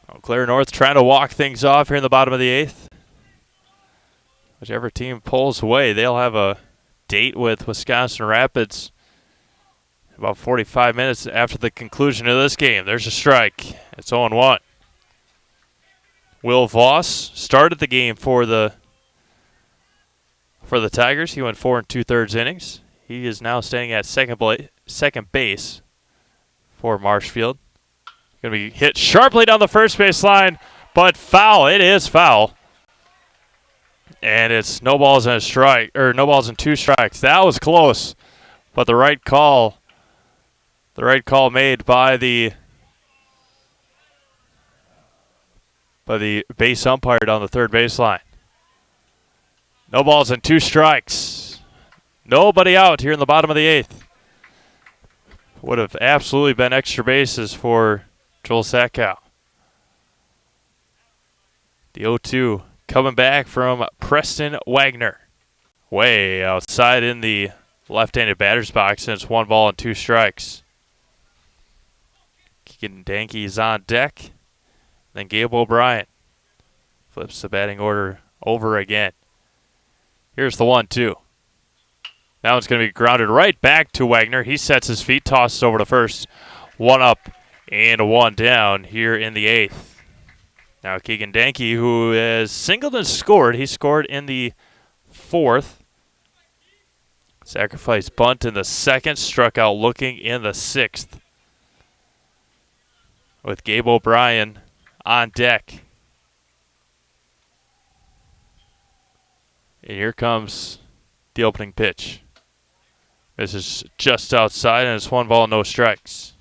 Eau Claire North trying to walk things off here in the bottom of the 8th. Whichever team pulls away, they'll have a date with Wisconsin Rapids about 45 minutes after the conclusion of this game. There's a strike. It's 0-1. Will Voss started the game for the Tigers. He went 4 2/3 innings. He is now standing at second base for Marshfield. Going to be hit sharply down the first base line, but foul. It is foul. And it's no balls and a strike, or no balls and 2 strikes. That was close, but the right call made by the base umpire down the third baseline. No balls and 2 strikes. Nobody out here in the bottom of the 8th. Would have absolutely been extra bases for Joel Zachow. The 0-2 coming back from Preston Wagner. Way outside in the left-handed batter's box, and it's 1 ball and 2 strikes. Keegan Danke is on deck. Then Gabe O'Brien flips the batting order over again. Here's the 1-2. Now it's going to be grounded right back to Wagner. He sets his feet, tosses over to first. 1 up and 1 down here in the 8th. Now Keegan Danke, who has singled and scored. He scored in the 4th. Sacrifice bunt in the 2nd. Struck out looking in the 6th. With Gabe O'Brien on deck. And here comes the opening pitch. This is just outside, and it's 1 ball, no strikes.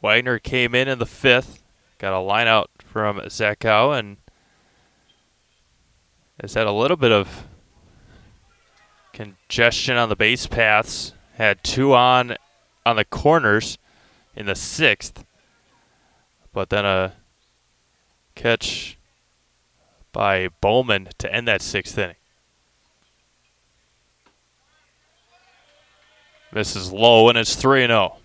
Wagner came in the 5th. Got a line out from Zachow, and has had a little bit of congestion on the base paths. Had 2 on the corners in the 6th. But then a catch by Bowman to end that 6th inning. This is low, and it's 3-0.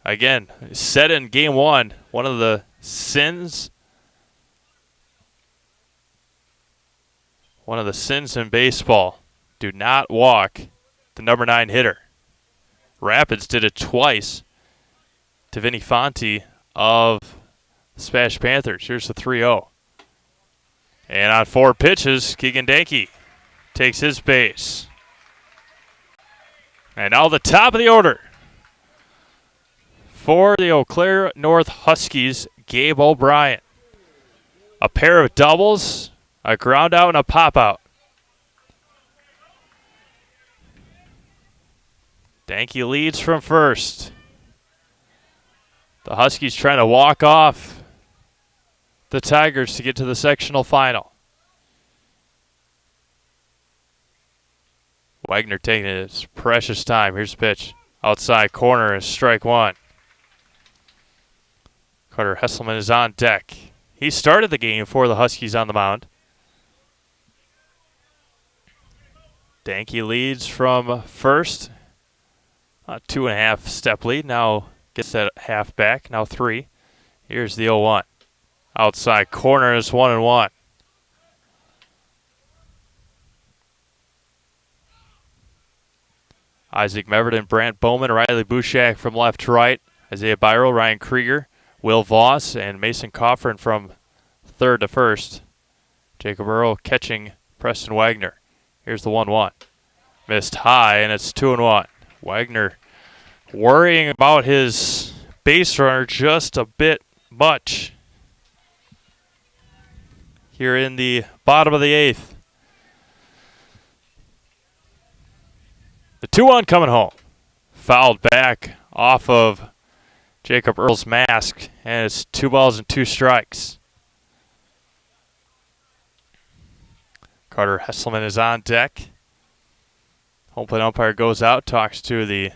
Again, said in game 1, one of the sins in baseball, do not walk the number 9 hitter. Rapids did it twice to Vinny Fonte of the Smash Panthers. Here's the 3-0. And on 4 pitches, Keegan Danke takes his base. And now the top of the order for the Eau Claire North Huskies, Gabe O'Brien. A pair of doubles, a ground out, and a pop out. Danke leads from first. The Huskies trying to walk off the Tigers to get to the sectional final. Wagner taking his precious time. Here's the pitch. Outside corner is strike one. Carter Hesselman is on deck. He started the game for the Huskies on the mound. Danke leads from first. A 2.5 step lead. Now gets that half back. Now 3. Here's the 0-1. Outside corner is 1-1. Isaac Meverton, Brant Bowman, Riley Bushak from left to right. Isaiah Byro, Ryan Krieger, Will Voss, and Mason Coffrin from third to first. Jacob Earl catching Preston Wagner. Here's the 1-1. Missed high, and it's 2-1. Wagner worrying about his base runner just a bit much here in the bottom of the 8th. The 2-1 coming home. Fouled back off of Jacob Earl's mask, and it's 2 balls and 2 strikes. Carter Hesselman is on deck. Home plate umpire goes out, talks to the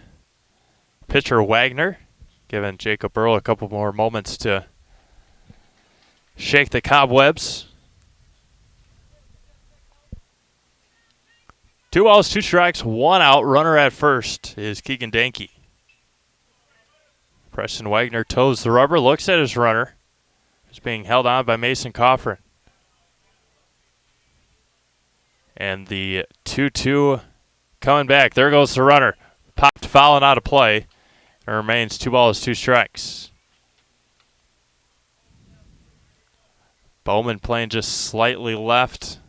pitcher Wagner, giving Jacob Earl a couple more moments to shake the cobwebs. 2 balls, 2 strikes, 1 out. Runner at first is Keegan Danke. Preston Wagner toes the rubber, looks at his runner. He's being held on by Mason Coffrin. And the 2-2 coming back. There goes the runner. Popped foul and out of play. It remains 2 balls, 2 strikes. Bowman playing just slightly left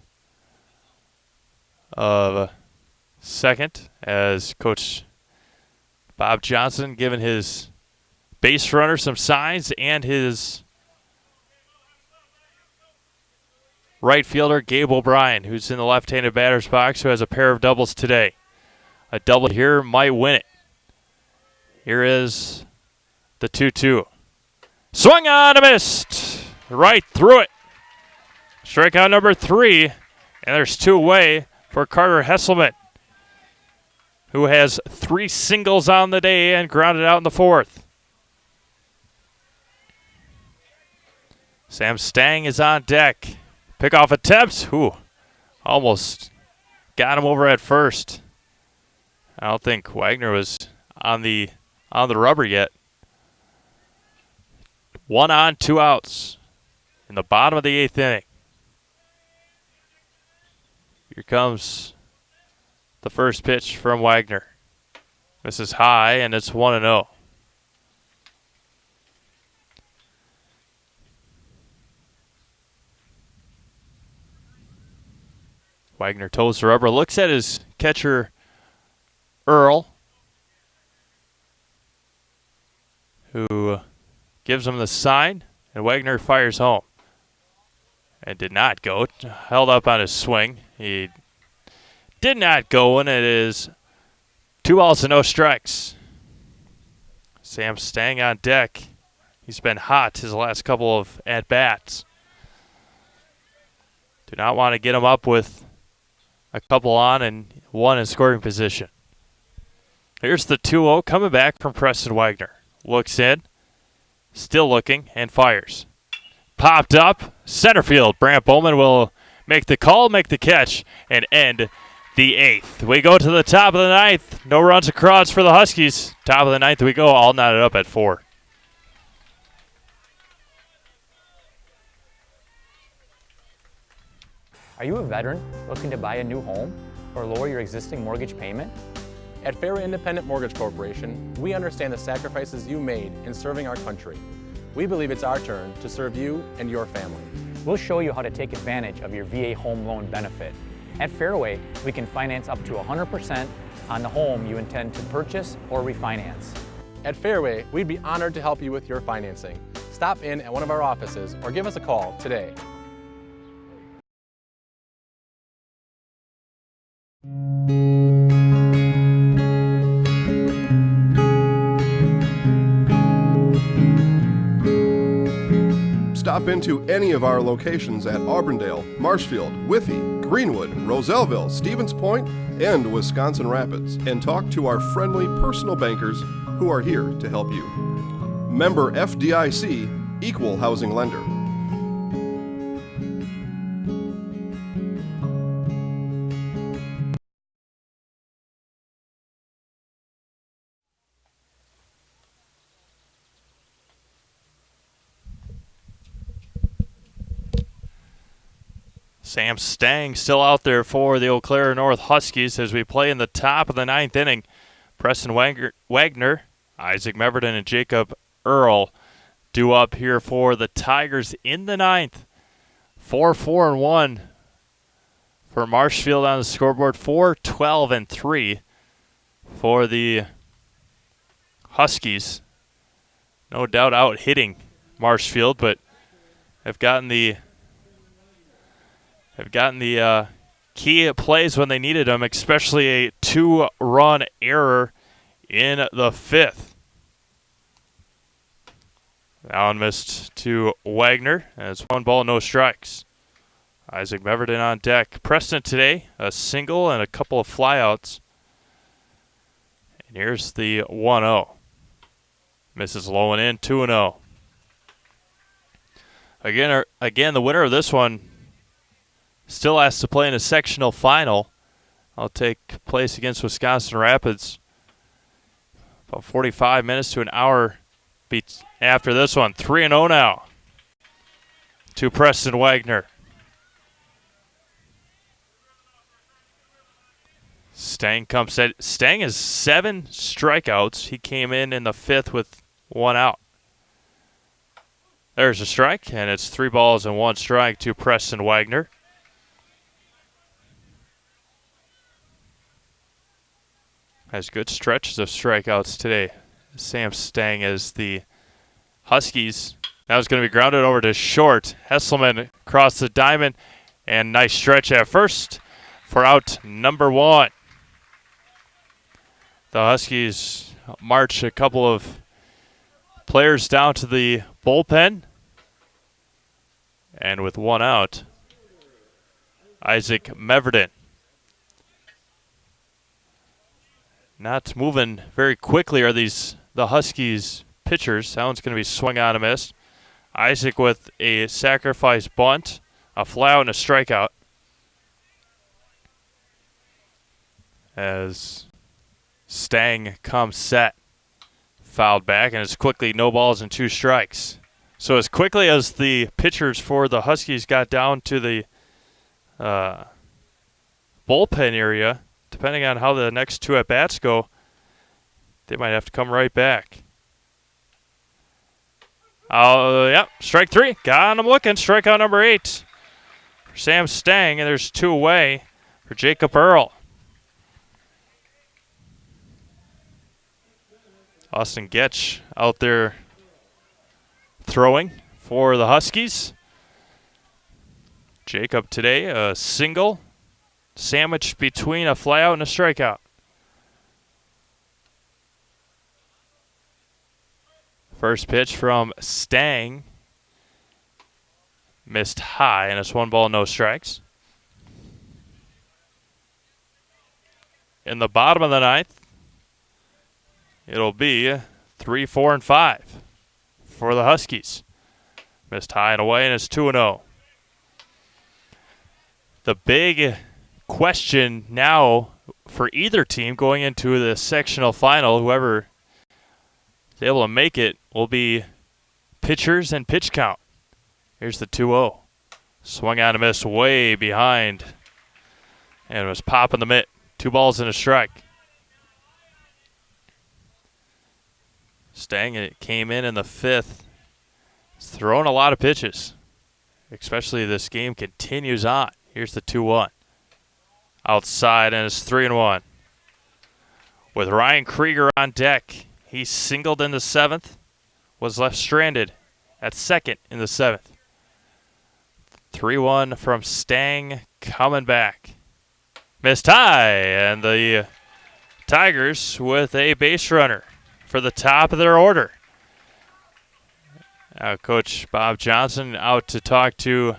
of second as Coach Bob Johnson giving his base runner some signs and his right fielder Gabe O'Brien, who's in the left-handed batter's box, who has a pair of doubles today. A double here might win it. Here is the 2-2. Swung on and missed. Right through it. Strikeout number 3, and there's 2 away for Carter Hesselman, who has 3 singles on the day and grounded out in the 4th. Sam Stang is on deck. Pickoff attempts. Almost got him over at first. I don't think Wagner was on the rubber yet. 1 on, 2 outs in the bottom of the 8th inning. Here comes the first pitch from Wagner. This is high, and it's 1-0. Wagner toes the rubber, looks at his catcher, Earl, who gives him the sign, and Wagner fires home. And did not go. Held up on his swing. He did not go, and it is 2 balls and no strikes. Sam Stang on deck. He's been hot his last couple of at-bats. Do not want to get him up with a couple on and 1 in scoring position. Here's the 2-0 coming back from Preston Wagner. Looks in, still looking, and fires. Popped up, center field. Brant Bowman will make the call, make the catch, and end the 8th. We go to the top of the 9th. No runs across for the Huskies. Top of the 9th we go, all knotted up at 4. Are you a veteran looking to buy a new home or lower your existing mortgage payment? At Fairway Independent Mortgage Corporation, we understand the sacrifices you made in serving our country. We believe it's our turn to serve you and your family. We'll show you how to take advantage of your VA home loan benefit. At Fairway, we can finance up to 100% on the home you intend to purchase or refinance. At Fairway, we'd be honored to help you with your financing. Stop in at one of our offices or give us a call today. Stop into any of our locations at Auburndale, Marshfield, Withee, Greenwood, Roselleville, Stevens Point, and Wisconsin Rapids, and talk to our friendly personal bankers who are here to help you. Member FDIC, Equal Housing Lender. Sam Stang still out there for the Eau Claire North Huskies as we play in the top of the 9th inning. Preston Wagner, Isaac Meverton, and Jacob Earl due up here for the Tigers in the 9th. 4-4-1 for Marshfield on the scoreboard. 4-12-3 for the Huskies. No doubt out hitting Marshfield, but have gotten the key plays when they needed them, especially a 2-run error in the 5th. Allen missed to Wagner as 1 ball, no strikes. Isaac Meverton on deck. Preston today, a single and a couple of flyouts. And here's the 1-0. Misses low and in, 2-0. Again, the winner of this one still has to play in a sectional final. I'll take place against Wisconsin Rapids. About 45 minutes to an hour after this one. 3-0 now to Preston Wagner. Stang has 7 strikeouts. He came in the 5th with 1 out. There's a strike, and it's 3 balls and 1 strike to Preston Wagner. Has good stretches of strikeouts today. Sam Stang as the Huskies. Now it's going to be grounded over to short. Hesselman across the diamond, and nice stretch at first for out number 1. The Huskies march a couple of players down to the bullpen. And with 1 out, Isaac Meverton. Not moving very quickly are the Huskies pitchers. That one's going to be swung on and missed. Isaac with a sacrifice bunt, a fly out, and a strikeout. As Stang comes set. Fouled back, and it's quickly no balls and 2 strikes. So as quickly as the pitchers for the Huskies got down to the bullpen area, depending on how the next 2 at-bats go, they might have to come right back. Yep, strike 3. Got him looking. Strikeout number 8 for Sam Stang, and there's 2 away for Jacob Earl. Austin Getch out there throwing for the Huskies. Jacob today, a single, sandwiched between a flyout and a strikeout. First pitch from Stang. Missed high, and it's 1 ball, no strikes. In the bottom of the 9th, it'll be 3, 4, and 5 for the Huskies. Missed high and away, and it's 2-0. The big question now for either team going into the sectional final, whoever is able to make it, will be pitchers and pitch count. Here's the 2-0. Swung on and missed way behind, and it was popping the mitt. 2 balls and a strike. Stang came in the 5th. He's thrown a lot of pitches, especially this game continues on. Here's the 2-1. Outside, and it's 3-1. with Ryan Krieger on deck. He singled in the 7th, was left stranded at second in the 7th. 3-1 from Stang coming back. Missed high, and the Tigers with a base runner for the top of their order. Coach Bob Johnson out to talk to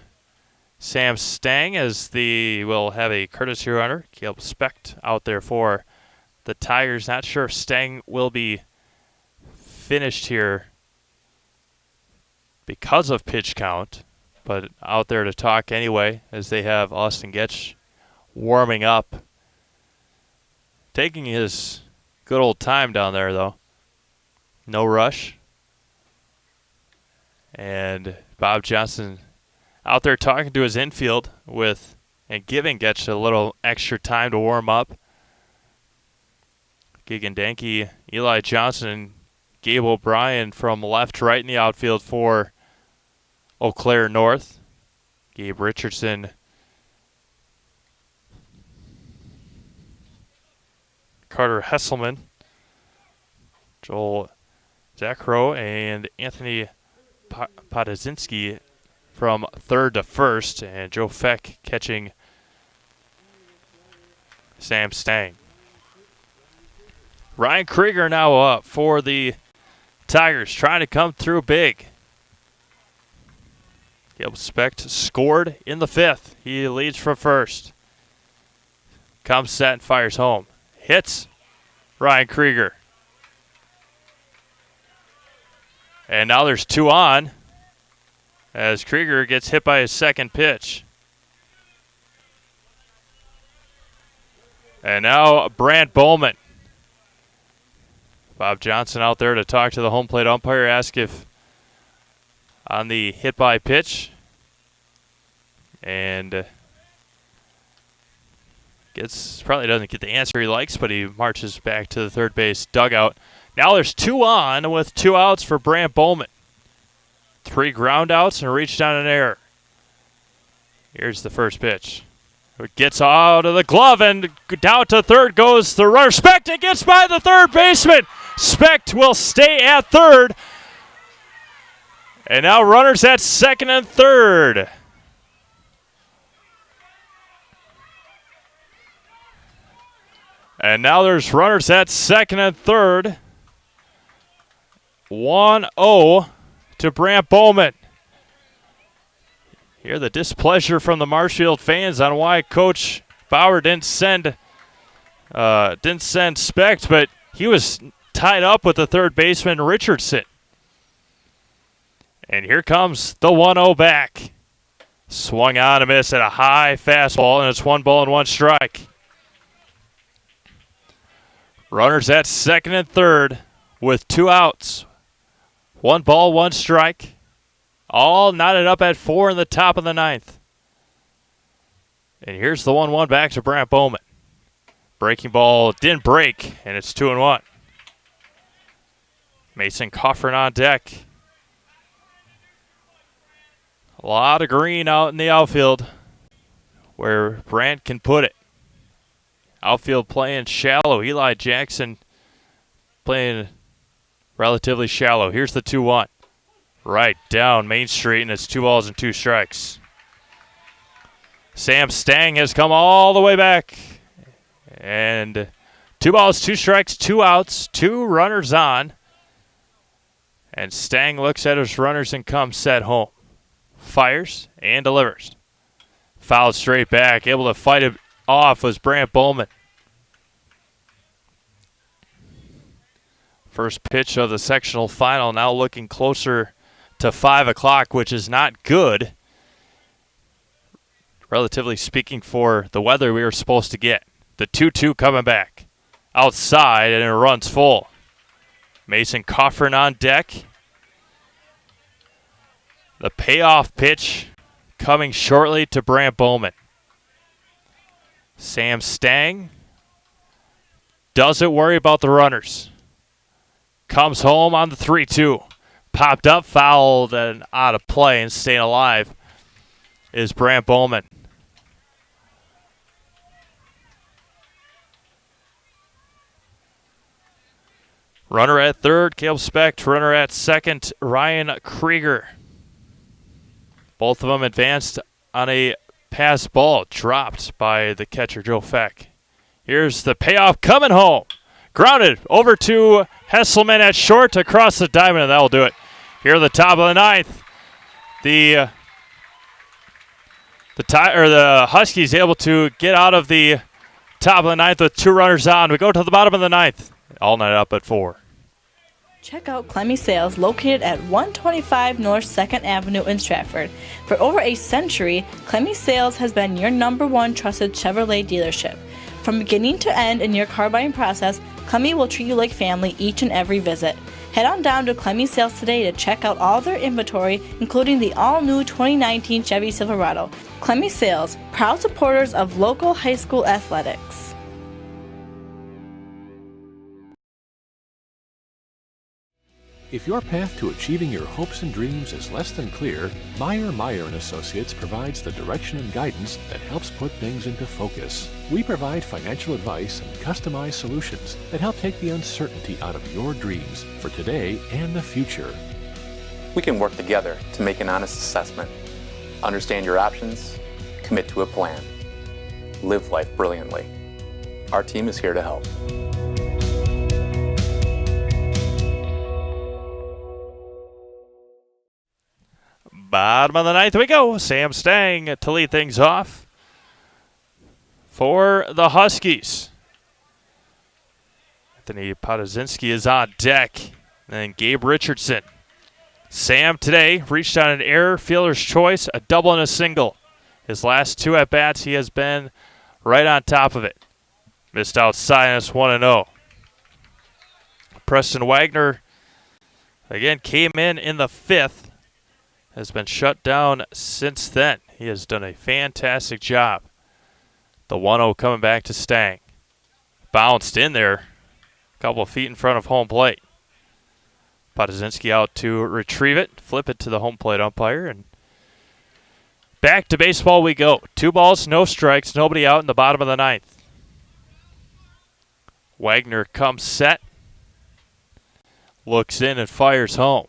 Sam Stang as we'll have a courtesy runner, Caleb Specht, out there for the Tigers. Not sure if Stang will be finished here because of pitch count, but out there to talk anyway as they have Austin Getch warming up. Taking his good old time down there, though. No rush. And Bob Johnson out there talking to his infield and giving Getch a little extra time to warm up. Gigandanki, Eli Johnson, and Gabe O'Brien from left to right in the outfield for Eau Claire North. Gabe Richardson, Carter Hesselman, Joel Zakro, and Anthony Podazinski from third to first, and Joe Feck catching Sam Stang. Ryan Krieger now up for the Tigers, trying to come through big. Caleb Specht scored in the 5th. He leads from first. Comes set and fires home. Hits Ryan Krieger. And now there's 2 on as Krieger gets hit by his second pitch. And now Brant Bowman. Bob Johnson out there to talk to the home plate umpire, ask if on the hit by pitch, and probably doesn't get the answer he likes, but he marches back to the third base dugout. Now there's 2 on with 2 outs for Brant Bowman. 3 ground outs and a reach down an error. Here's the first pitch. It gets out of the glove and down to third goes the runner. Specht, it gets by the third baseman. Specht will stay at third. And now runners at second and third. And now there's runners at second and third. 1-0 to Brant Bowman. Hear the displeasure from the Marshfield fans on why Coach Bauer didn't send Specht, but he was tied up with the third baseman Richardson. And here comes the 1-0 back. Swung on a miss at a high fastball, and it's 1 ball and 1 strike. Runners at second and third with 2 outs. 1 ball, 1 strike. All knotted up at 4 in the top of the 9th. And here's the 1-1 back to Brant Bowman. Breaking ball didn't break, and it's 2-1. Mason Coffrin on deck. A lot of green out in the outfield where Brant can put it. Outfield playing shallow. Eli Jackson playing relatively shallow. Here's the 2-1. Right down Main Street, and it's 2 balls and 2 strikes. Sam Stang has come all the way back. And 2 balls, 2 strikes, 2 outs, 2 runners on. And Stang looks at his runners and comes set home. Fires and delivers. Fouled straight back. Able to fight it off was Brant Bowman. First pitch of the sectional final, now looking closer to 5 o'clock, which is not good, relatively speaking, for the weather we were supposed to get. The 2-2 coming back. Outside, and it runs full. Mason Coffrin on deck. The payoff pitch coming shortly to Brant Bowman. Sam Stang doesn't worry about the runners. Comes home on the 3-2. Popped up, fouled, and out of play, and staying alive is Brant Bowman. Runner at third, Caleb Specht. Runner at second, Ryan Krieger. Both of them advanced on a pass ball dropped by the catcher, Joe Feck. Here's the payoff coming home. Grounded over to Hesselman at short across the diamond, and that will do it. Here at the top of the ninth, the Huskies able to get out of the top of the ninth with 2 runners on. We go to the bottom of the ninth. All night up at 4. Check out Clemmy Sales, located at 125 North 2nd Avenue in Stratford. For over a century, Clemmy Sales has been your #1 trusted Chevrolet dealership. From beginning to end in your car buying process, Clemmy will treat you like family each and every visit. Head on down to Clemmy Sales today to check out all their inventory, including the all-new 2019 Chevy Silverado. Clemmy Sales, proud supporters of local high school athletics. If your path to achieving your hopes and dreams is less than clear, Meyer & Associates provides the direction and guidance that helps put things into focus. We provide financial advice and customized solutions that help take the uncertainty out of your dreams for today and the future. We can work together to make an honest assessment, understand your options, commit to a plan, live life brilliantly. Our team is here to help. Bottom of the ninth we go. Sam Stang to lead things off for the Huskies. Anthony Podzinski is on deck. And then Gabe Richardson. Sam today reached on an error, fielder's choice, a double and a single. His last 2 at-bats, he has been right on top of it. Missed outside, and it's 1-0. Preston Wagner, again, came in the 5th. Has been shut down since then. He has done a fantastic job. The 1-0 coming back to Stang. Bounced in there, a couple of feet in front of home plate. Podzinski out to retrieve it, flip it to the home plate umpire, and back to baseball we go. 2 balls, no strikes, nobody out in the bottom of the ninth. Wagner comes set, looks in and fires home.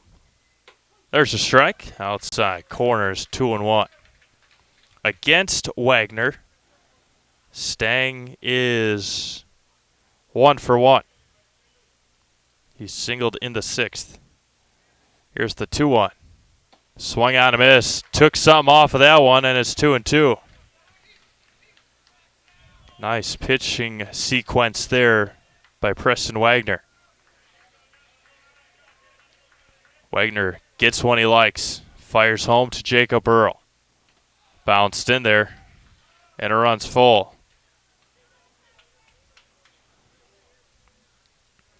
There's a strike. Outside corners, 2-1. Against Wagner, Stang is 1 for 1. He singled in the 6th. Here's the 2-1. Swung on a miss. Took something off of that one, and it's 2-2. Nice pitching sequence there by Preston Wagner. Wagner gets one he likes. Fires home to Jacob Earl. Bounced in there. And a run's full.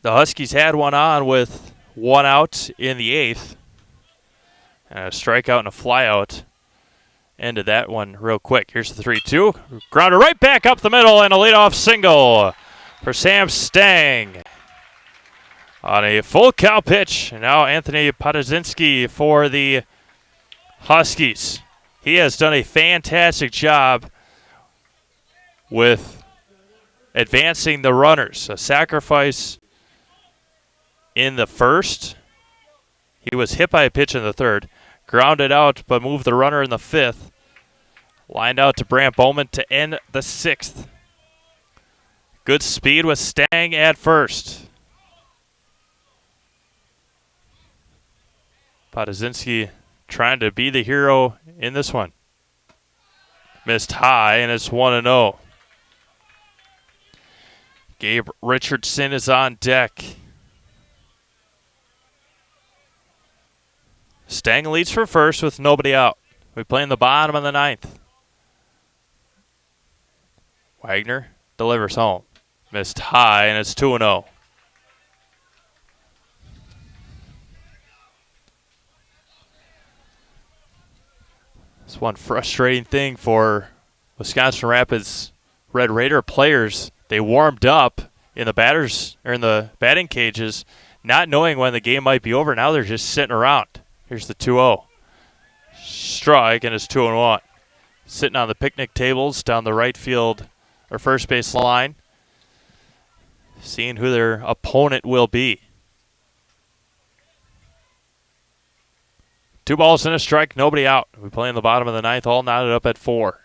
The Huskies had one on with 1 out in the 8th. And a strikeout and a flyout. Ended that one real quick. Here's the 3-2. Grounder right back up the middle and a leadoff single for Sam Stang. On a full count pitch. And now Anthony Podzinski for the Huskies. He has done a fantastic job with advancing the runners. A sacrifice in the 1st. He was hit by a pitch in the 3rd. Grounded out, but moved the runner in the 5th. Lined out to Brant Bowman to end the 6th. Good speed with Stang at first. Podzinski trying to be the hero in this one. Missed high, and it's 1-0. Gabe Richardson is on deck. Stang leads for first with nobody out. We play in the bottom of the 9th. Wagner delivers home. Missed high, and it's 2-0. It's one frustrating thing for Wisconsin Rapids Red Raider players. They warmed up in the batting cages, not knowing when the game might be over. Now they're just sitting around. Here's the 2-0. Strike, and it's 2-1. Sitting on the picnic tables down the right field or first base line, seeing who their opponent will be. 2 balls and a strike, nobody out. We play in the bottom of the ninth, all knotted up at 4.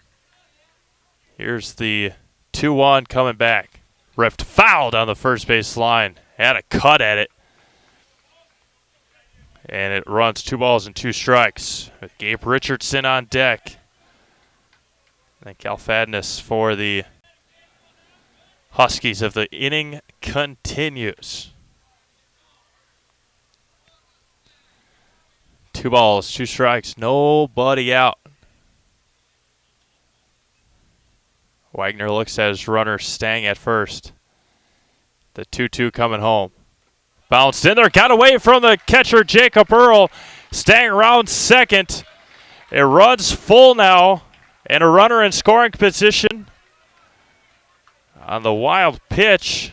Here's the 2-1 coming back. Ripped foul down the first base line. Had a cut at it. And it runs 2 balls and 2 strikes with Gabe Richardson on deck. And Cal Fadness for the Huskies of the inning continues. 2 balls, 2 strikes, nobody out. Wagner looks at his runner Stang at first. The 2-2 coming home. Bounced in there, got away from the catcher Jacob Earl. Stang around second. It runs full now, and a runner in scoring position on the wild pitch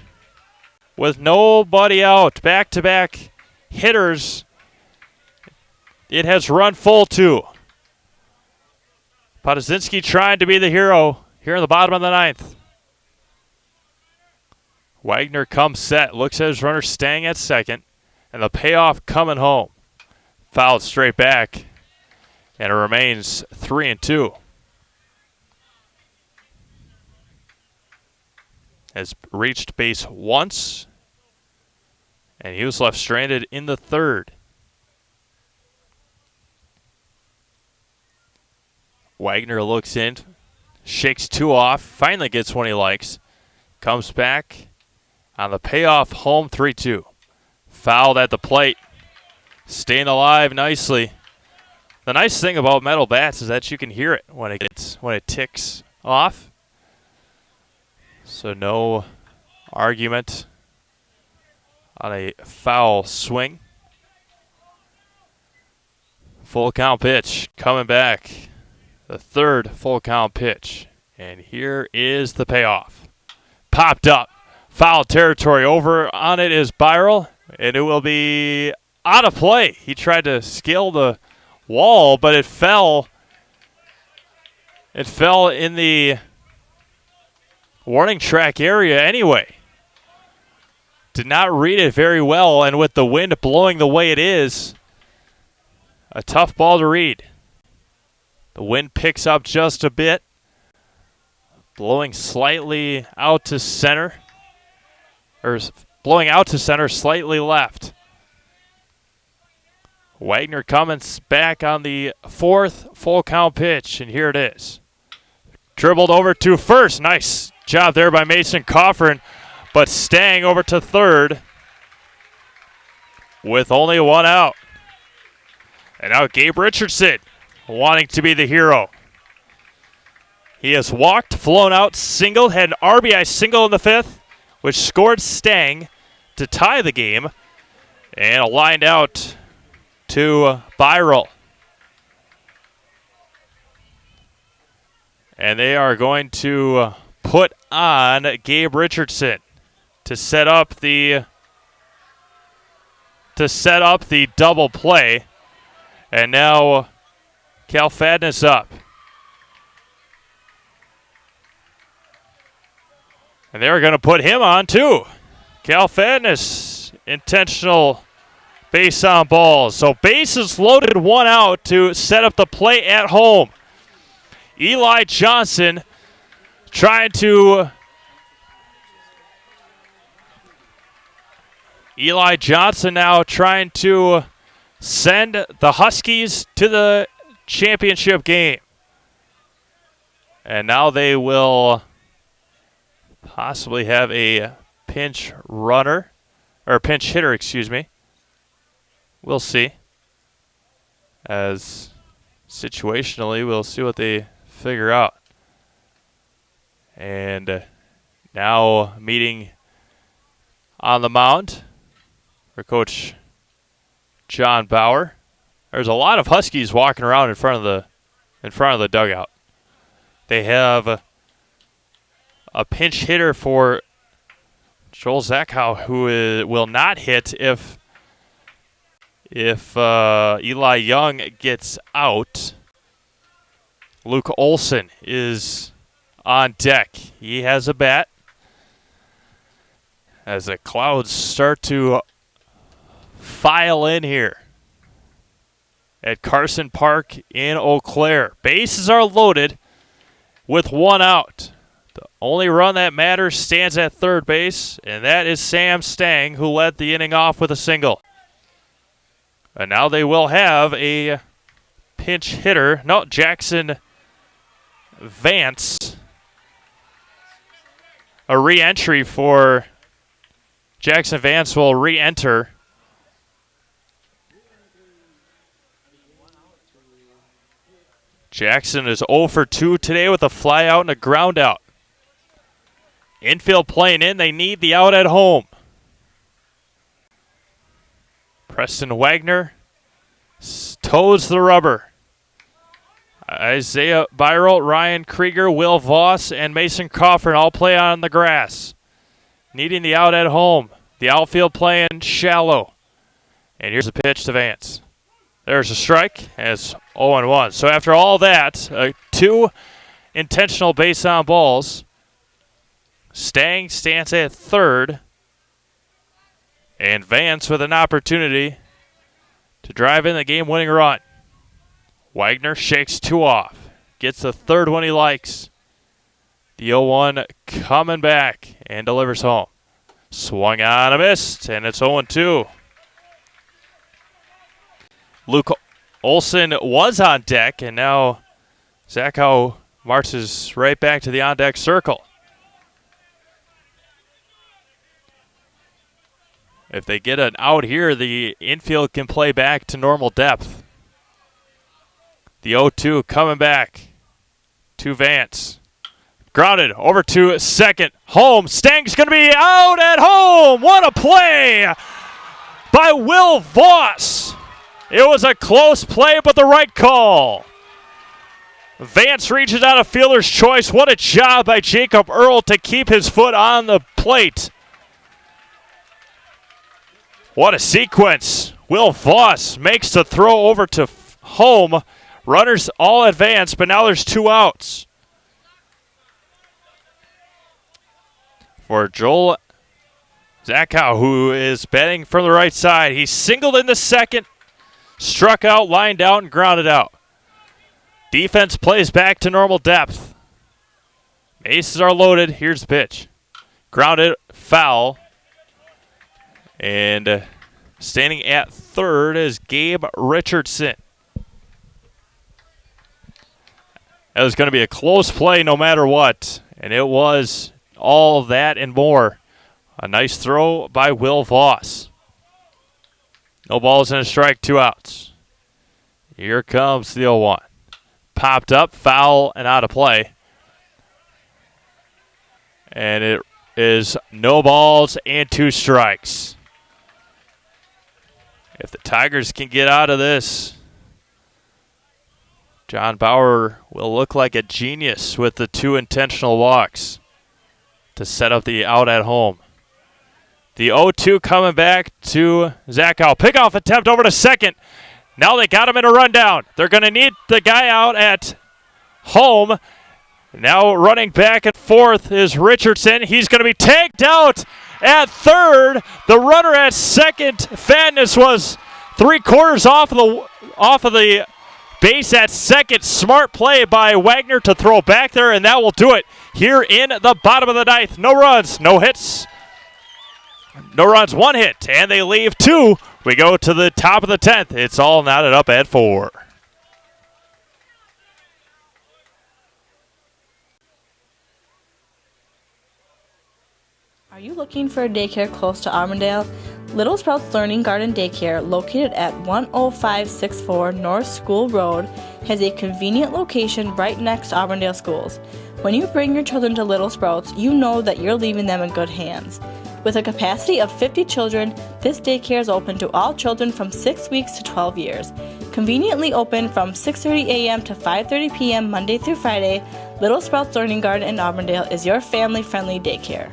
with nobody out. Back-to-back hitters. It has run full too. Podzinski trying to be the hero here in the bottom of the ninth. Wagner comes set, looks at his runner Stang at second, and the payoff coming home. Fouled straight back, and it remains 3-2. Has reached base once, and he was left stranded in the third. Wagner looks in, shakes 2 off, finally gets one he likes, comes back on the payoff home 3-2. Fouled at the plate, staying alive nicely. The nice thing about metal bats is that you can hear it when it ticks off. So no argument on a foul swing. Full count pitch coming back. The third full count pitch. And here is the payoff. Popped up. Foul territory. Over on it is Byrel. And it will be out of play. He tried to scale the wall, but it fell. It fell in the warning track area anyway. Did not read it very well, and with the wind blowing the way it is, a tough ball to read. The wind picks up just a bit, blowing slightly out to center, or blowing out to center, slightly left. Wagner Cummins back on the fourth full count pitch, and here it is. Dribbled over to first. Nice job there by Mason Coffrin, but Stang over to third with only 1 out. And now Gabe Richardson wanting to be the hero. He has walked, flown out, singled, had an RBI single in the 5th, which scored Stang to tie the game, and a lined out to Byrel. And they are going to put on Gabe Richardson to set up the double play. And now Cal Fadness up. And they're going to put him on too. Cal Fadness, intentional base on balls. So bases loaded, 1 out to set up the play at home. Eli Johnson trying to send the Huskies to the championship game. And now they will possibly have a pinch hitter, excuse me. We'll see. As situationally, we'll see what they figure out. And now meeting on the mound for Coach John Bauer. There's a lot of Huskies walking around in front of the dugout. They have a pinch hitter for Joel Zachow, who will not hit if Eli Young gets out. Luke Olson is on deck. He has a bat. As the clouds start to file in here. at Carson Park in Eau Claire. Bases are loaded with one out. The only run that matters stands at third base, and that is Sam Stang, who led the inning off with a single. And now they will have a pinch hitter. No, Jackson Vance. A re-entry for Jackson Vance will re-enter. Jackson is 0 for 2 today with a fly out and a ground out. Infield playing in. They need the out at home. Preston Wagner toes the rubber. Isaiah Byrolt, Ryan Krieger, Will Voss, and Mason Crawford all play on the grass. Needing the out at home. The outfield playing shallow. And here's a pitch to Vance. There's a strike, and it's 0-1. So after all that, 2 intentional base on balls. Stang stands at third. And Vance with an opportunity to drive in the game-winning run. Wagner shakes 2 off. Gets the third one he likes. The 0-1 coming back and delivers home. Swung on a missed, and it's 0-2. Luke Olson was on deck, and now Zach Howe marches right back to the on-deck circle. If they get an out here, the infield can play back to normal depth. The 0-2 coming back to Vance. Grounded over to second. Home. Stang's going to be out at home. What a play by Will Voss. It was a close play, but the right call. Vance reaches out a fielder's choice. What a job by Jacob Earl to keep his foot on the plate. What a sequence. Will Voss makes the throw over to home. Runners all advance, but now there's 2 outs. For Joel Zachow, who is batting from the right side. He singled in the second, struck out, lined out, and grounded out. Defense plays back to normal depth. Bases are loaded. Here's the pitch. Grounded, foul. And standing at third is Gabe Richardson. That was going to be a close play no matter what. And it was all of that and more. A nice throw by Will Voss. No balls and a strike, 2 outs. Here comes the 0-1. Popped up, foul, and out of play. And it is no balls and 2 strikes. If the Tigers can get out of this, John Bauer will look like a genius with the 2 intentional walks to set up the out at home. The 0-2 coming back to Zachow. Pickoff attempt over to second. Now they got him in a rundown. They're going to need the guy out at home. Now running back and forth is Richardson. He's going to be tagged out at third. The runner at second, Fadness, was 3/4 off of the base at second. Smart play by Wagner to throw back there, and that will do it here in the bottom of the ninth. No runs, no hits. No runs, 1 hit, and they leave 2. We go to the top of the 10th. It's all knotted up at 4. Are you looking for a daycare close to Auburndale? Little Sprouts Learning Garden Daycare, located at 10564 North School Road, has a convenient location right next to Auburndale schools. When you bring your children to Little Sprouts, you know that you're leaving them in good hands. With a capacity of 50 children, this daycare is open to all children from 6 weeks to 12 years. Conveniently open from 6:30 a.m. to 5:30 p.m. Monday through Friday, Little Sprouts Learning Garden in Auburndale is your family-friendly daycare.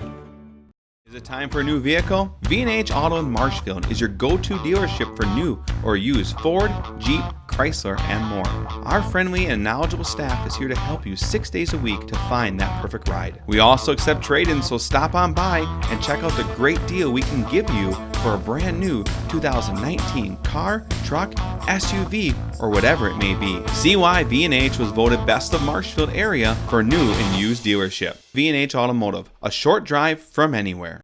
Is it time for a new vehicle? V&H Auto in Marshfield is your go-to dealership for new or used Ford, Jeep, Chrysler, and more. Our friendly and knowledgeable staff is here to help you 6 days a week to find that perfect ride. We also accept trade-ins, so stop on by and check out the great deal we can give you for a brand new 2019 car, truck, SUV, or whatever it may be. See why V&H was voted Best of Marshfield area for new and used dealership. V&H Automotive, a short drive from anywhere.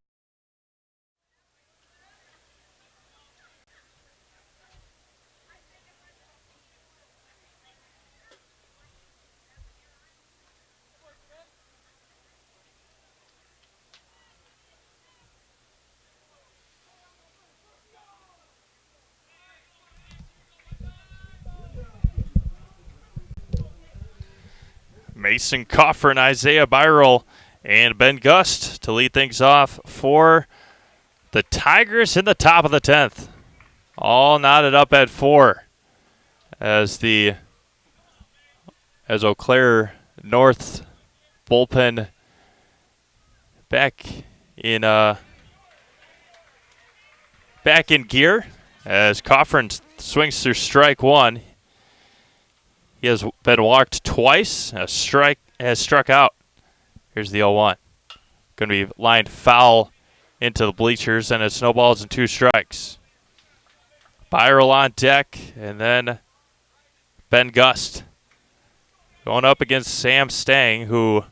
Mason Coffin, Isaiah Byrel, and Ben Gust to lead things off for the Tigers in the top of the 10th. All knotted up at 4 as Eau Claire North bullpen back in gear as Coffin swings through strike 1. He has been walked twice. A strike has struck out. Here's the 0-1. Going to be lined foul into the bleachers, and it snowballs in 2 strikes. Byrel on deck, and then Ben Gust going up against Sam Stang, who,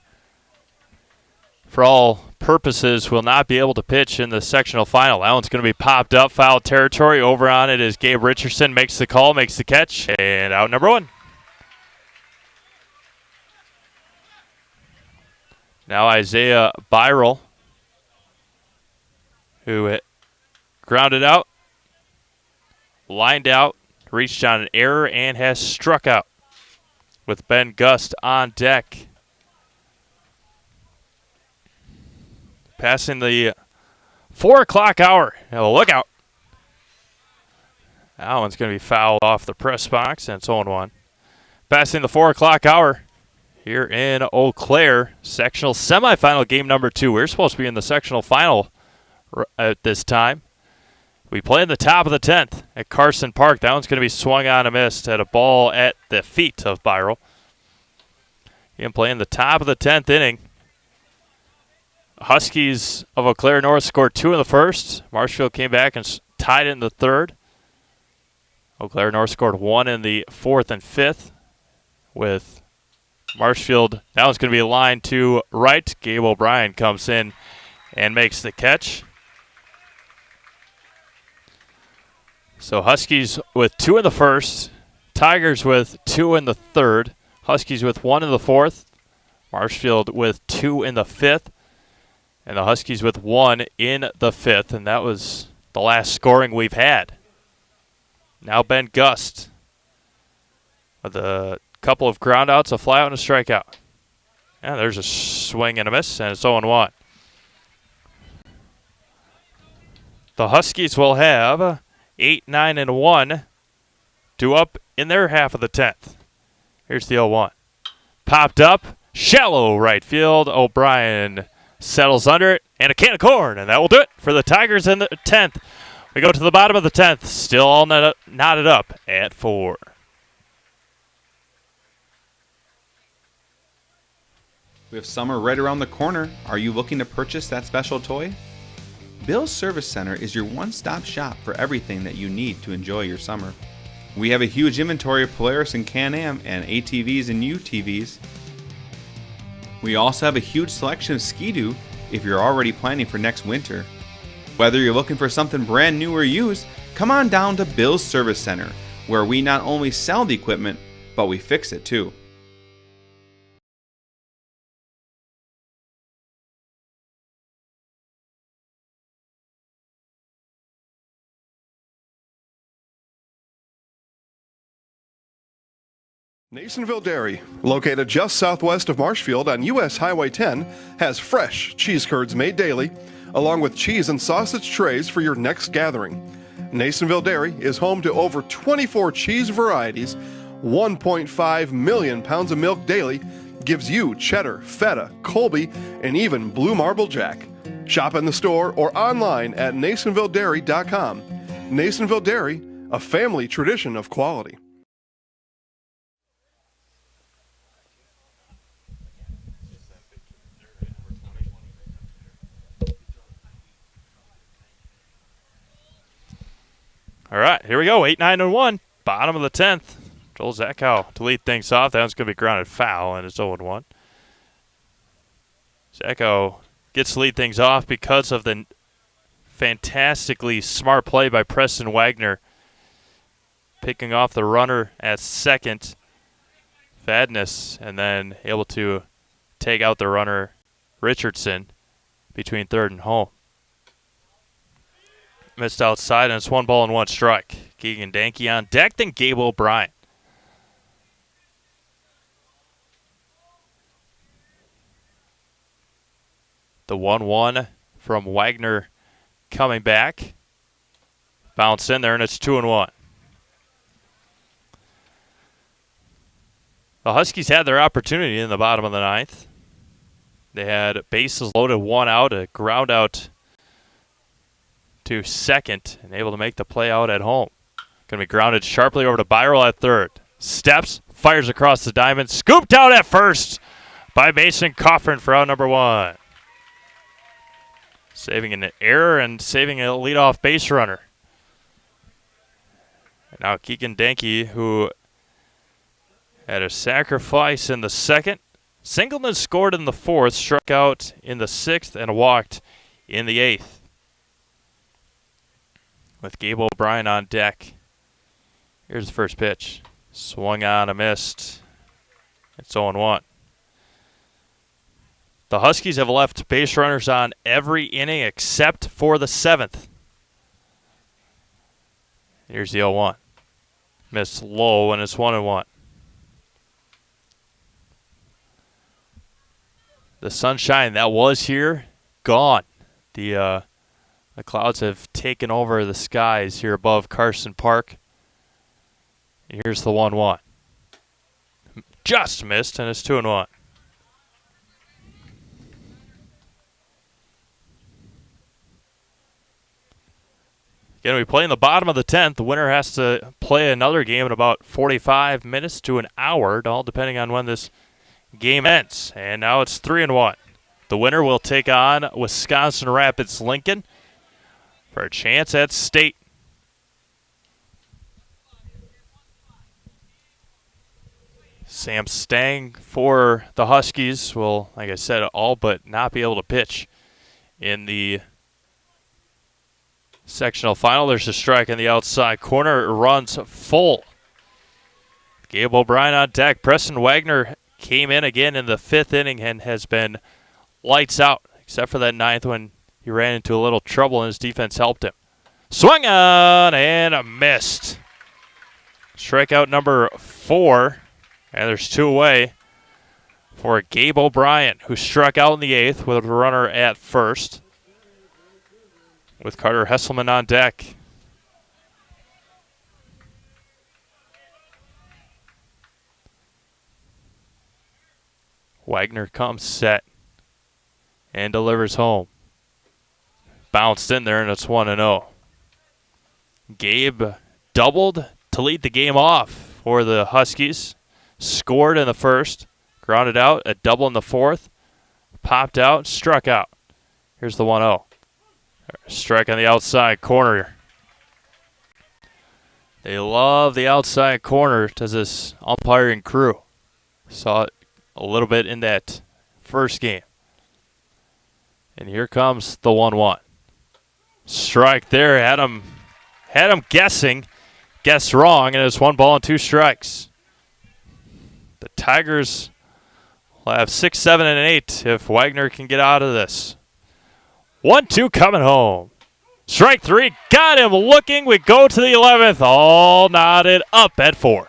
for all purposes, will not be able to pitch in the sectional final. That one's going to be popped up, foul territory. Over on it is Gabe Richardson, makes the call, makes the catch, and out number 1. Now Isaiah Byrel, who grounded out, lined out, reached on an error, and has struck out with Ben Gust on deck. Passing the 4 o'clock hour. Now look out. That one's going to be fouled off the press box, and it's 0-1. Passing the 4 o'clock hour here in Eau Claire, sectional semifinal game number 2. We're supposed to be in the sectional final at this time. We play in the top of the 10th at Carson Park. That one's going to be swung on and missed at a ball at the feet of Byrel. Again, playing the top of the 10th inning. Huskies of Eau Claire North scored 2 in the first. Marshfield came back and tied it in the third. Eau Claire North scored 1 in the 4th and 5th with Marshfield. That one's going to be a line to right. Gabe O'Brien comes in and makes the catch. So Huskies with 2 in the first. Tigers with 2 in the third. Huskies with 1 in the 4th. Marshfield with 2 in the 5th. And the Huskies with 1 in the 5th. And that was the last scoring we've had. Now Ben Gust with a couple of groundouts, a flyout, and a strikeout. Yeah, there's a swing and a miss, and it's 0-1. The Huskies will have 8, 9, and 1 due up in their half of the 10th. Here's the 0-1. Popped up, shallow right field. O'Brien settles under it, and a can of corn, and that will do it for the Tigers in the 10th. We go to the bottom of the 10th, still all knotted up at 4. We have summer right around the corner. Are you looking to purchase that special toy? Bill's Service Center is your one-stop shop for everything that you need to enjoy your summer. We have a huge inventory of Polaris and Can-Am and ATVs and UTVs. We also have a huge selection of Ski-Doo if you're already planning for next winter. Whether you're looking for something brand new or used, come on down to Bill's Service Center, where we not only sell the equipment, but we fix it too. Nasonville Dairy, located just southwest of Marshfield on US Highway 10, has fresh cheese curds made daily, along with cheese and sausage trays for your next gathering. Nasonville Dairy is home to over 24 cheese varieties, 1.5 million pounds of milk daily, gives you cheddar, feta, Colby, and even blue marble jack. Shop in the store or online at nasonvilledairy.com. Nasonville Dairy, a family tradition of quality. All right, here we go. 8-9-1. Bottom of the 10th. Joel Zackow to lead things off. That one's going to be grounded foul, and it's 0-1. Zackow gets to lead things off because of the fantastically smart play by Preston Wagner, picking off the runner at second, Fadness, and then able to take out the runner, Richardson, between third and home. Missed outside, and it's 1-1 strike. Keegan Danke on deck, then Gabe O'Brien. The 1-1 from Wagner coming back. Bounce in there, and it's 2-1. The Huskies had their opportunity in the bottom of the 9th. They had bases loaded, 1 out, a ground out to second, and able to make the play out at home. Going to be grounded sharply over to Byrell at third. Steps, fires across the diamond, scooped out at first by Mason Coffin for out number 1. Saving an error and saving a leadoff base runner. And now Keegan Danke, who had a sacrifice in the second. Singleton scored in the 4th, struck out in the 6th, and walked in the 8th. With Gabe O'Brien on deck. Here's the first pitch. Swung on, a missed. It's 0-1. The Huskies have left base runners on every inning except for the 7th. Here's the 0-1. Missed low, and it's 1-1. The sunshine that was here, gone. The clouds have taken over the skies here above Carson Park. Here's the 1-1. Just missed, and it's 2-1. Again, we play in the bottom of the 10th. The winner has to play another game in about 45 minutes to an hour, all depending on when this game ends. And now it's 3-1. The winner will take on Wisconsin Rapids Lincoln for a chance at state. Sam Stang for the Huskies will, like I said, all but not be able to pitch in the sectional final. There's a strike in the outside corner. It runs full. Gabe O'Brien on deck. Preston Wagner came in again in the 5th inning and has been lights out, except for that 9th when he ran into a little trouble and his defense helped him. Swung on and missed. Strikeout number 4, and there's 2 away for Gabe O'Brien, who struck out in the 8th with a runner at first, with Carter Hesselman on deck. Wagner comes set and delivers home. Bounced in there, and it's 1-0. Gabe doubled to lead the game off for the Huskies. Scored in the 1st, grounded out, a double in the 4th, popped out, struck out. Here's the 1-0. Strike on the outside corner. They love the outside corner, does this umpiring crew. Saw it a little bit in that first game. And here comes the 1-1. Strike there, had him guessing. Guessed wrong, and it's 1 ball and 2 strikes. The Tigers will have 6, 7, and 8 if Wagner can get out of this. 1-2 coming home. Strike 3, got him looking. We go to the 11th, all knotted up at 4.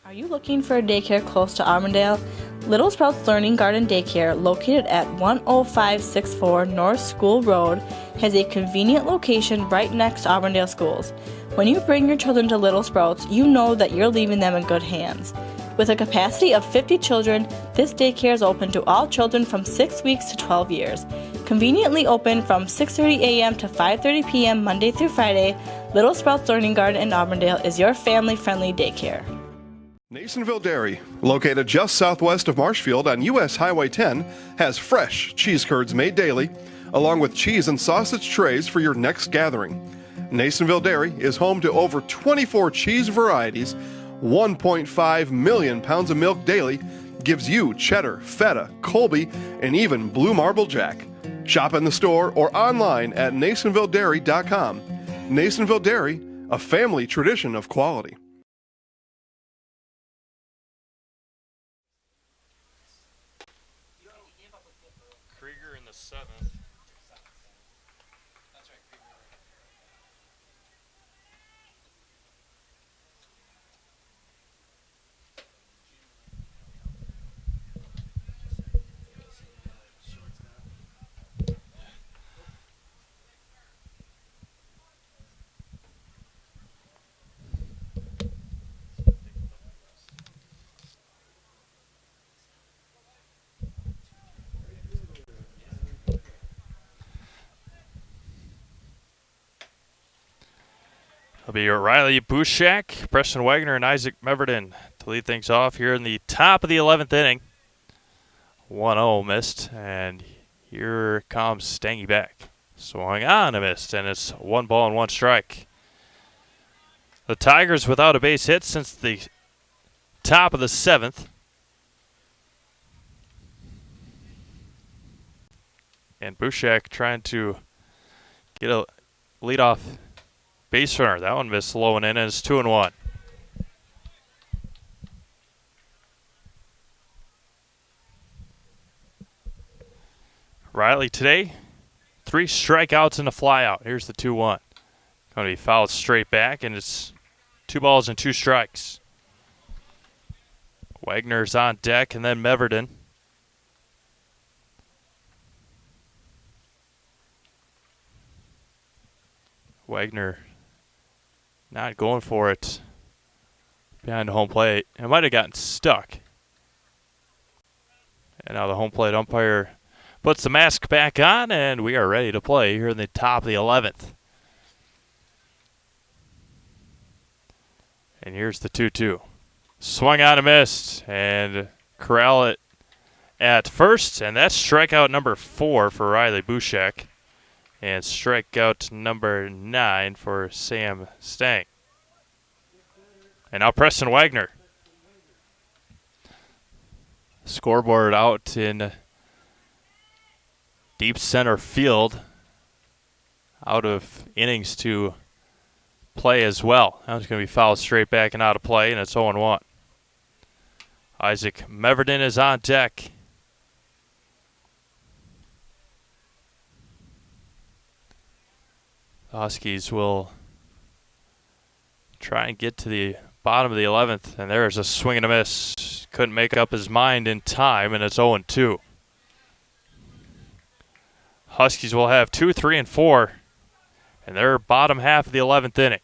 Are you looking for a daycare close to Auburndale? Little Sprouts Learning Garden Daycare, located at 10564 North School Road, has a convenient location right next to Auburndale schools. When you bring your children to Little Sprouts, you know that you're leaving them in good hands. With a capacity of 50 children, this daycare is open to all children from 6 weeks to 12 years. Conveniently open from 6:30 a.m. to 5:30 p.m. Monday through Friday, Little Sprouts Learning Garden in Auburndale is your family-friendly daycare. Nasonville Dairy, located just southwest of Marshfield on US Highway 10, has fresh cheese curds made daily, along with cheese and sausage trays for your next gathering. Nasonville Dairy is home to over 24 cheese varieties, 1.5 million pounds of milk daily, gives you cheddar, feta, Colby, and even blue marble jack. Shop in the store or online at nasonvilledairy.com. Nasonville Dairy, a family tradition of quality. Krieger in the 7th. It'll be Riley Bushak, Preston Wagner, and Isaac Meverden to lead things off here in the top of the 11th inning. 1-0 missed, and here comes Stangy back. Swung on a missed, and it's 1 ball and 1 strike. The Tigers without a base hit since the top of the 7th. And Bushak trying to get a leadoff base runner. That one missed low and in, and it's 2-1. Riley today, 3 strikeouts and a flyout. Here's the 2-1. Going to be fouled straight back, and it's 2 balls and 2 strikes. Wagner's on deck, and then Meverden. Wagner not going for it behind the home plate. It might have gotten stuck. And now the home plate umpire puts the mask back on, and we are ready to play here in the top of the 11th. And here's the 2-2. Swung on and missed, and corral it at first, and that's strikeout number 4 for Riley Bushak, and strikeout number 9 for Sam Stang. And now Preston Wagner. Scoreboard out in deep center field. Out of innings to play as well. That was going to be fouled straight back and out of play, and it's 0-1. Isaac Meverden is on deck. The Huskies will try and get to the bottom of the 11th, and there's a swing and a miss. Couldn't make up his mind in time, and it's 0-2. Huskies will have 2, 3, and 4, and they're bottom half of the 11th inning.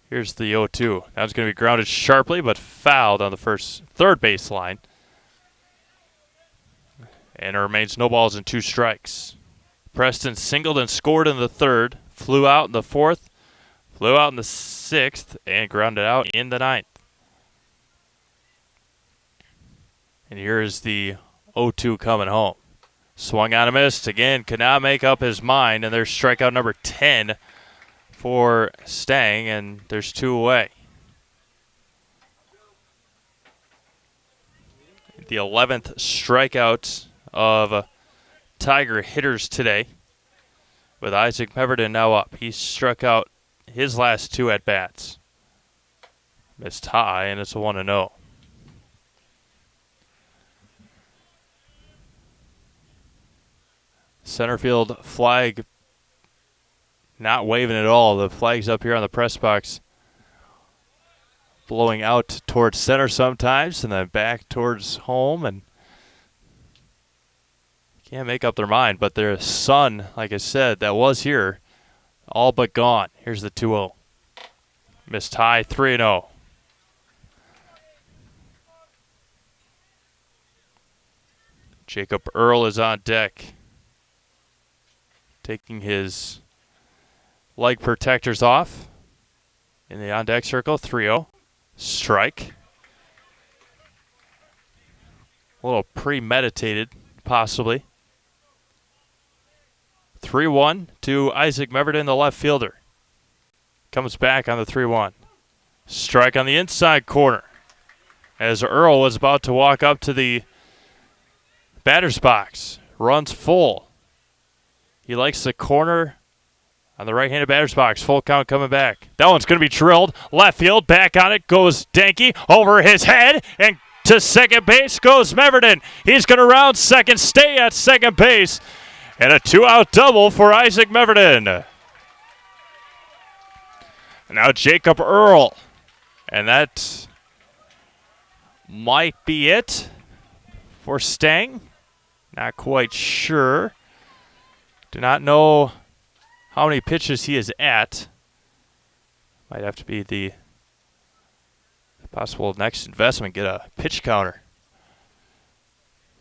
Here's the 0-2. That was going to be grounded sharply, but fouled on the third base line. And it remains no balls and 2 strikes. Preston singled and scored in the 3rd, flew out in the 4th, flew out in the 6th, and grounded out in the 9th. And here's the 0-2 coming home. Swung on a miss. Again, could not make up his mind, and there's strikeout number 10 for Stang, and there's 2 away. The 11th strikeout of Tiger hitters today, with Isaac Meverden now up. He struck out his last 2 at-bats. Missed high, and it's a 1-0. Center field flag not waving at all. The flag's up here on the press box, blowing out towards center sometimes and then back towards home, and can't make up their mind. But their sun, like I said, that was here, all but gone. Here's the 2-0. Missed high, 3-0. Jacob Earl is on deck, taking his leg protectors off in the on-deck circle, 3-0. Strike. A little premeditated, possibly. 3-1 to Isaac Meverton, the left fielder. Comes back on the 3-1. Strike on the inside corner. As Earl was about to walk up to the batter's box. Runs full. He likes the corner on the right-handed batter's box. Full count coming back. That one's going to be drilled. Left field, back on it goes Danke over his head, and to second base goes Meverton. He's going to round second, stay at second base, and a 2-out double for Isaac Meverton. Now Jacob Earl, and that might be it for Stang. Not quite sure. Do not know how many pitches he is at. Might have to be the possible next investment, get a pitch counter.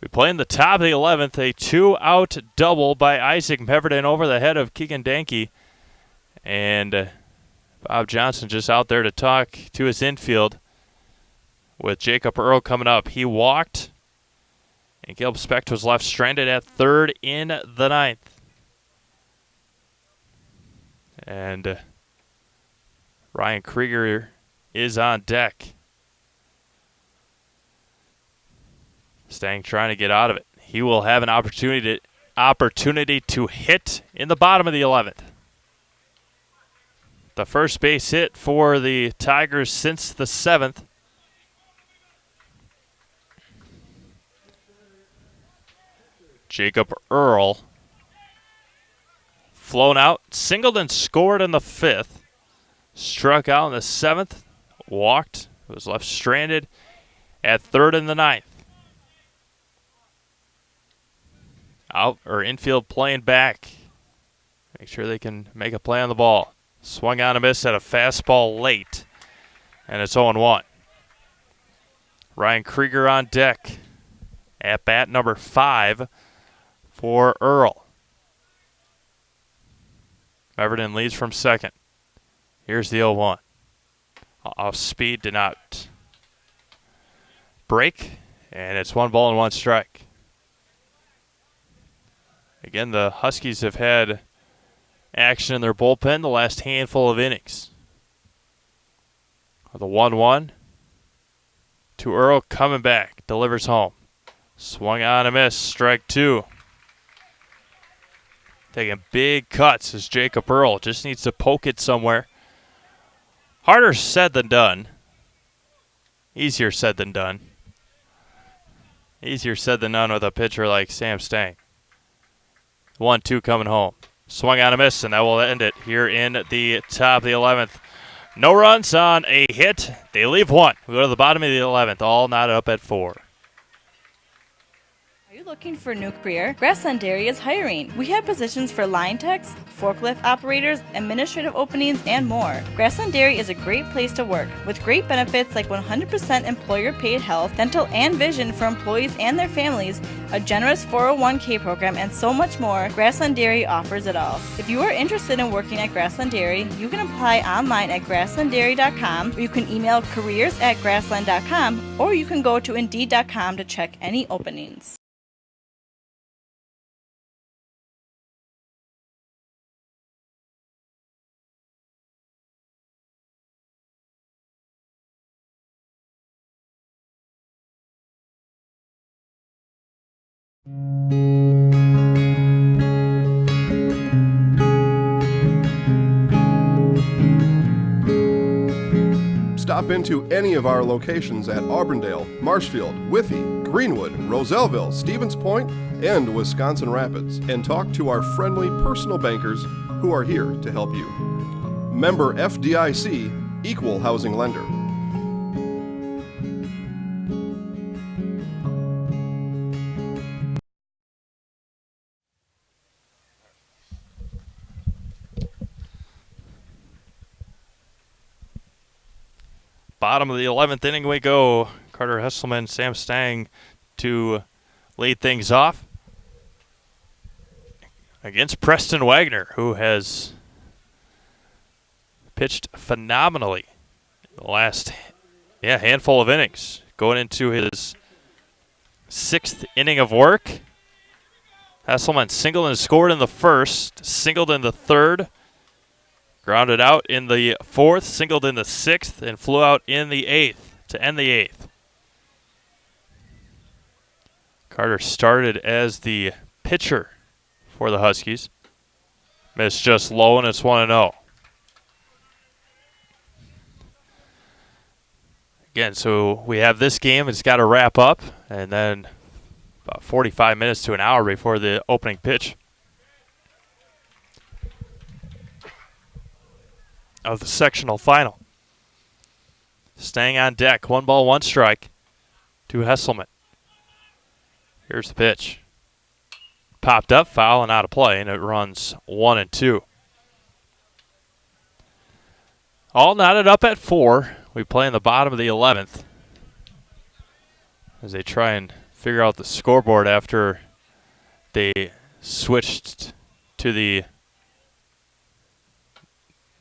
We play in the top of the 11th, a 2-out double by Isaac Meverton over the head of Keegan Danke. And Bob Johnson just out there to talk to his infield with Jacob Earl coming up. He walked, and Caleb Specht was left stranded at third in the ninth. And Ryan Krieger is on deck. Stang trying to get out of it. He will have an opportunity to hit in the bottom of the 11th. The first base hit for the Tigers since the 7th. Jacob Earl flown out, singled and scored in the 5th. Struck out in the 7th, walked, was left stranded at third in the 9th. Infield playing back. Make sure they can make a play on the ball. Swung on a miss at a fastball late, and it's 0-1. Ryan Krieger on deck at bat number 5 for Earl. Meverton leads from second. Here's the 0-1. Off speed, did not break, and it's 1 ball and 1 strike. Again, the Huskies have had action in their bullpen the last handful of innings. The 1-1 to Earl coming back, delivers home. Swung on a miss, strike 2. Taking big cuts is Jacob Earl. Just needs to poke it somewhere. Harder said than done. Easier said than done. Easier said than done with a pitcher like Sam Stang. 1-2 coming home. Swung on a miss, and that will end it here in the top of the 11th. No runs on a hit. They leave 1. We go to the bottom of the 11th, all knotted up at 4. Are you looking for a new career? Grassland Dairy is hiring. We have positions for line techs, forklift operators, administrative openings, and more. Grassland Dairy is a great place to work with great benefits like 100% employer-paid health, dental, and vision for employees and their families, a generous 401k program, and so much more. Grassland Dairy offers it all. If you are interested in working at Grassland Dairy, you can apply online at grasslanddairy.com, or you can email careers@grassland.com, or you can go to indeed.com to check any openings. Stop into any of our locations at Auburndale, Marshfield, Withee, Greenwood, Roselleville, Stevens Point, and Wisconsin Rapids, and talk to our friendly personal bankers who are here to help you. Member FDIC, Equal Housing Lender. Bottom of the 11th inning we go. Carter Hesselman, Sam Stang to lead things off against Preston Wagner, who has pitched phenomenally the last handful of innings. Going into his 6th inning of work. Hesselman singled and scored in the 1st, singled in the 3rd, grounded out in the 4th, singled in the 6th, and flew out in the 8th to end the 8th. Carter started as the pitcher for the Huskies. Missed just low, and it's 1-0. Again, so we have this game. It's got to wrap up, and then about 45 minutes to an hour before the opening pitch of the sectional final. Staying on deck, 1 ball, 1 strike to Hesselman. Here's the pitch. Popped up, foul, and out of play, and it runs 1-2. All knotted up at 4. We play in the bottom of the 11th as they try and figure out the scoreboard after they switched to the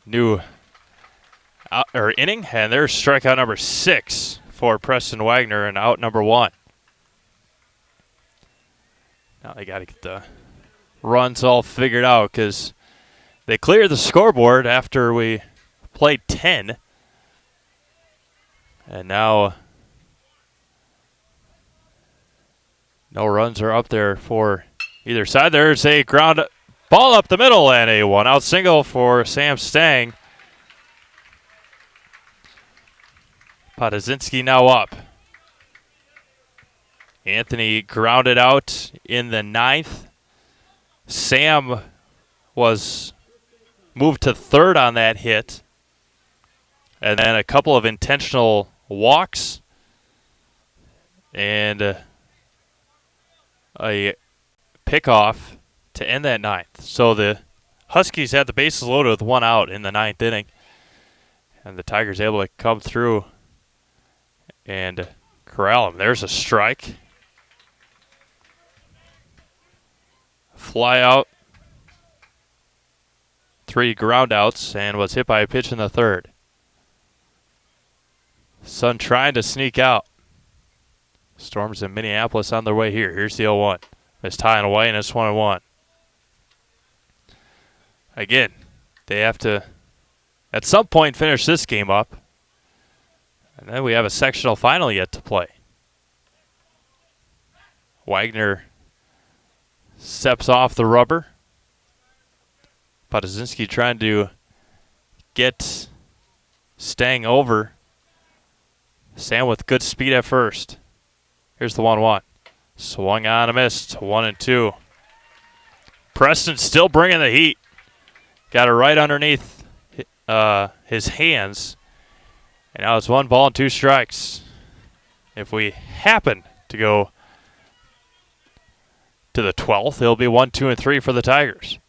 new inning, and there's strikeout number 6 for Preston Wagner and out number 1. Now they got to get the runs all figured out because they cleared the scoreboard after we played 10. And now no runs are up there for either side. There's a ground ball up the middle and a 1-out single for Sam Stang. Podzinski now up. Anthony grounded out in the 9th. Sam was moved to 3rd on that hit. And then a couple of intentional walks and a pickoff to end that 9th. So the Huskies had the bases loaded with 1 out in the 9th inning. And the Tigers able to come through and corral him. There's a strike. Fly out. 3 ground outs and was hit by a pitch in the 3rd. Sun trying to sneak out. Storms in Minneapolis on their way here. Here's the 0-1. It's tying away, and it's 1-1. Again, they have to, at some point, finish this game up. And then we have a sectional final yet to play. Wagner steps off the rubber. Podzinski trying to get Stang over. Sam with good speed at first. Here's the 1-1. Swung on, a missed. 1-2. Preston still bringing the heat. Got it right underneath his hands. And now it's 1 ball and 2 strikes. If we happen to go to the 12th, it'll be 1, 2, and 3 for the Tigers.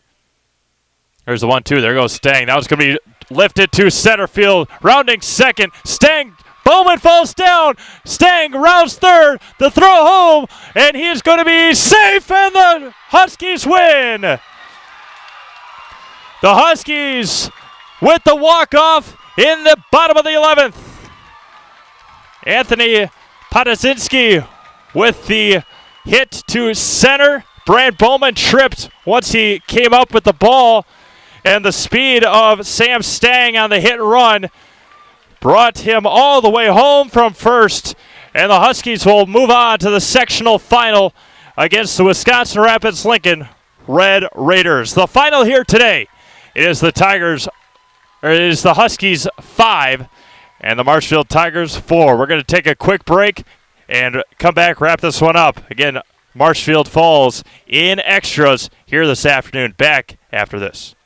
There's the 1-2. There goes Stang. Now it's going to be lifted to center field. Rounding second. Stang. Bowman falls down. Stang rounds 3rd. The throw home. And he is going to be safe. And the Huskies win. The Huskies with the walk-off in the bottom of the 11th. Anthony Podzinski with the hit to center. Brand Bowman tripped once he came up with the ball. And the speed of Sam Stang on the hit and run brought him all the way home from first. And the Huskies will move on to the sectional final against the Wisconsin Rapids Lincoln Red Raiders. The final here today is the Huskies 5 and the Marshfield Tigers 4. We're going to take a quick break and come back, wrap this one up. Again, Marshfield falls in extras here this afternoon. Back after this.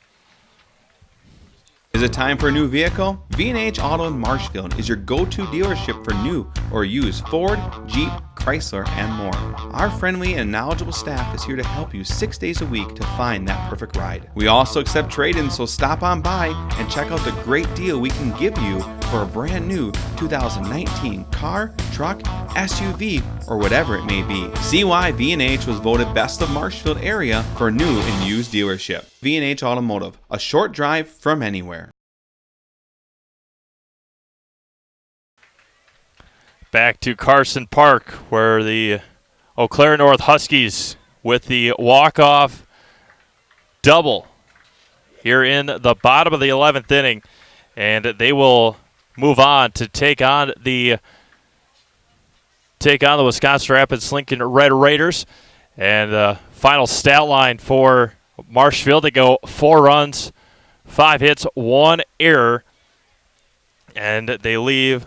Is it time for a new vehicle? V&H Auto in Marshfield is your go-to dealership for new or used Ford, Jeep, Chrysler, and more. Our friendly and knowledgeable staff is here to help you 6 days a week to find that perfect ride. We also accept trade-ins, so stop on by and check out the great deal we can give you for a brand new 2019 car, truck, SUV, or whatever it may be. See why V&H was voted Best of Marshfield area for new and used dealership. V&H Automotive, a short drive from anywhere. back to Carson Park, where the Eau Claire North Huskies with the walk-off double here in the bottom of the 11th inning, and they will move on to take on the Wisconsin Rapids Lincoln Red Raiders. And final stat line for Marshfield, they go 4 runs, 5 hits, 1 error, and they leave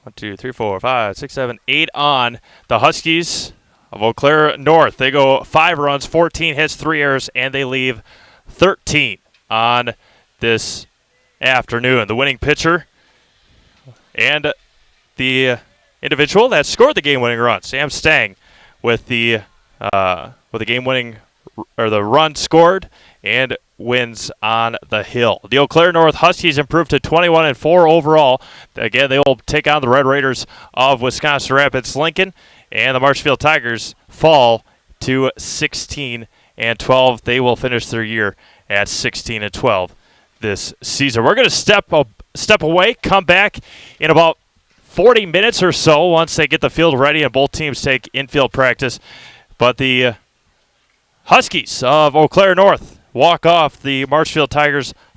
1, 2, 3, 4, 5, 6, 7, 8 on. The Huskies of Eau Claire North, they go 5 runs, 14 hits, 3 errors, and they leave 13 on this afternoon. The winning pitcher and the individual that scored the game-winning run, Sam Stang, with the game-winning or the run scored and wins on the hill. The Eau Claire North Huskies improved to 21-4 overall. Again, they will take on the Red Raiders of Wisconsin Rapids Lincoln, and the Marshfield Tigers fall to 16-12. They will finish their year at 16-12 this season. We're going to step away, come back in about 40 minutes or so once they get the field ready and both teams take infield practice. But the Huskies of Eau Claire North walk off the Marshfield Tigers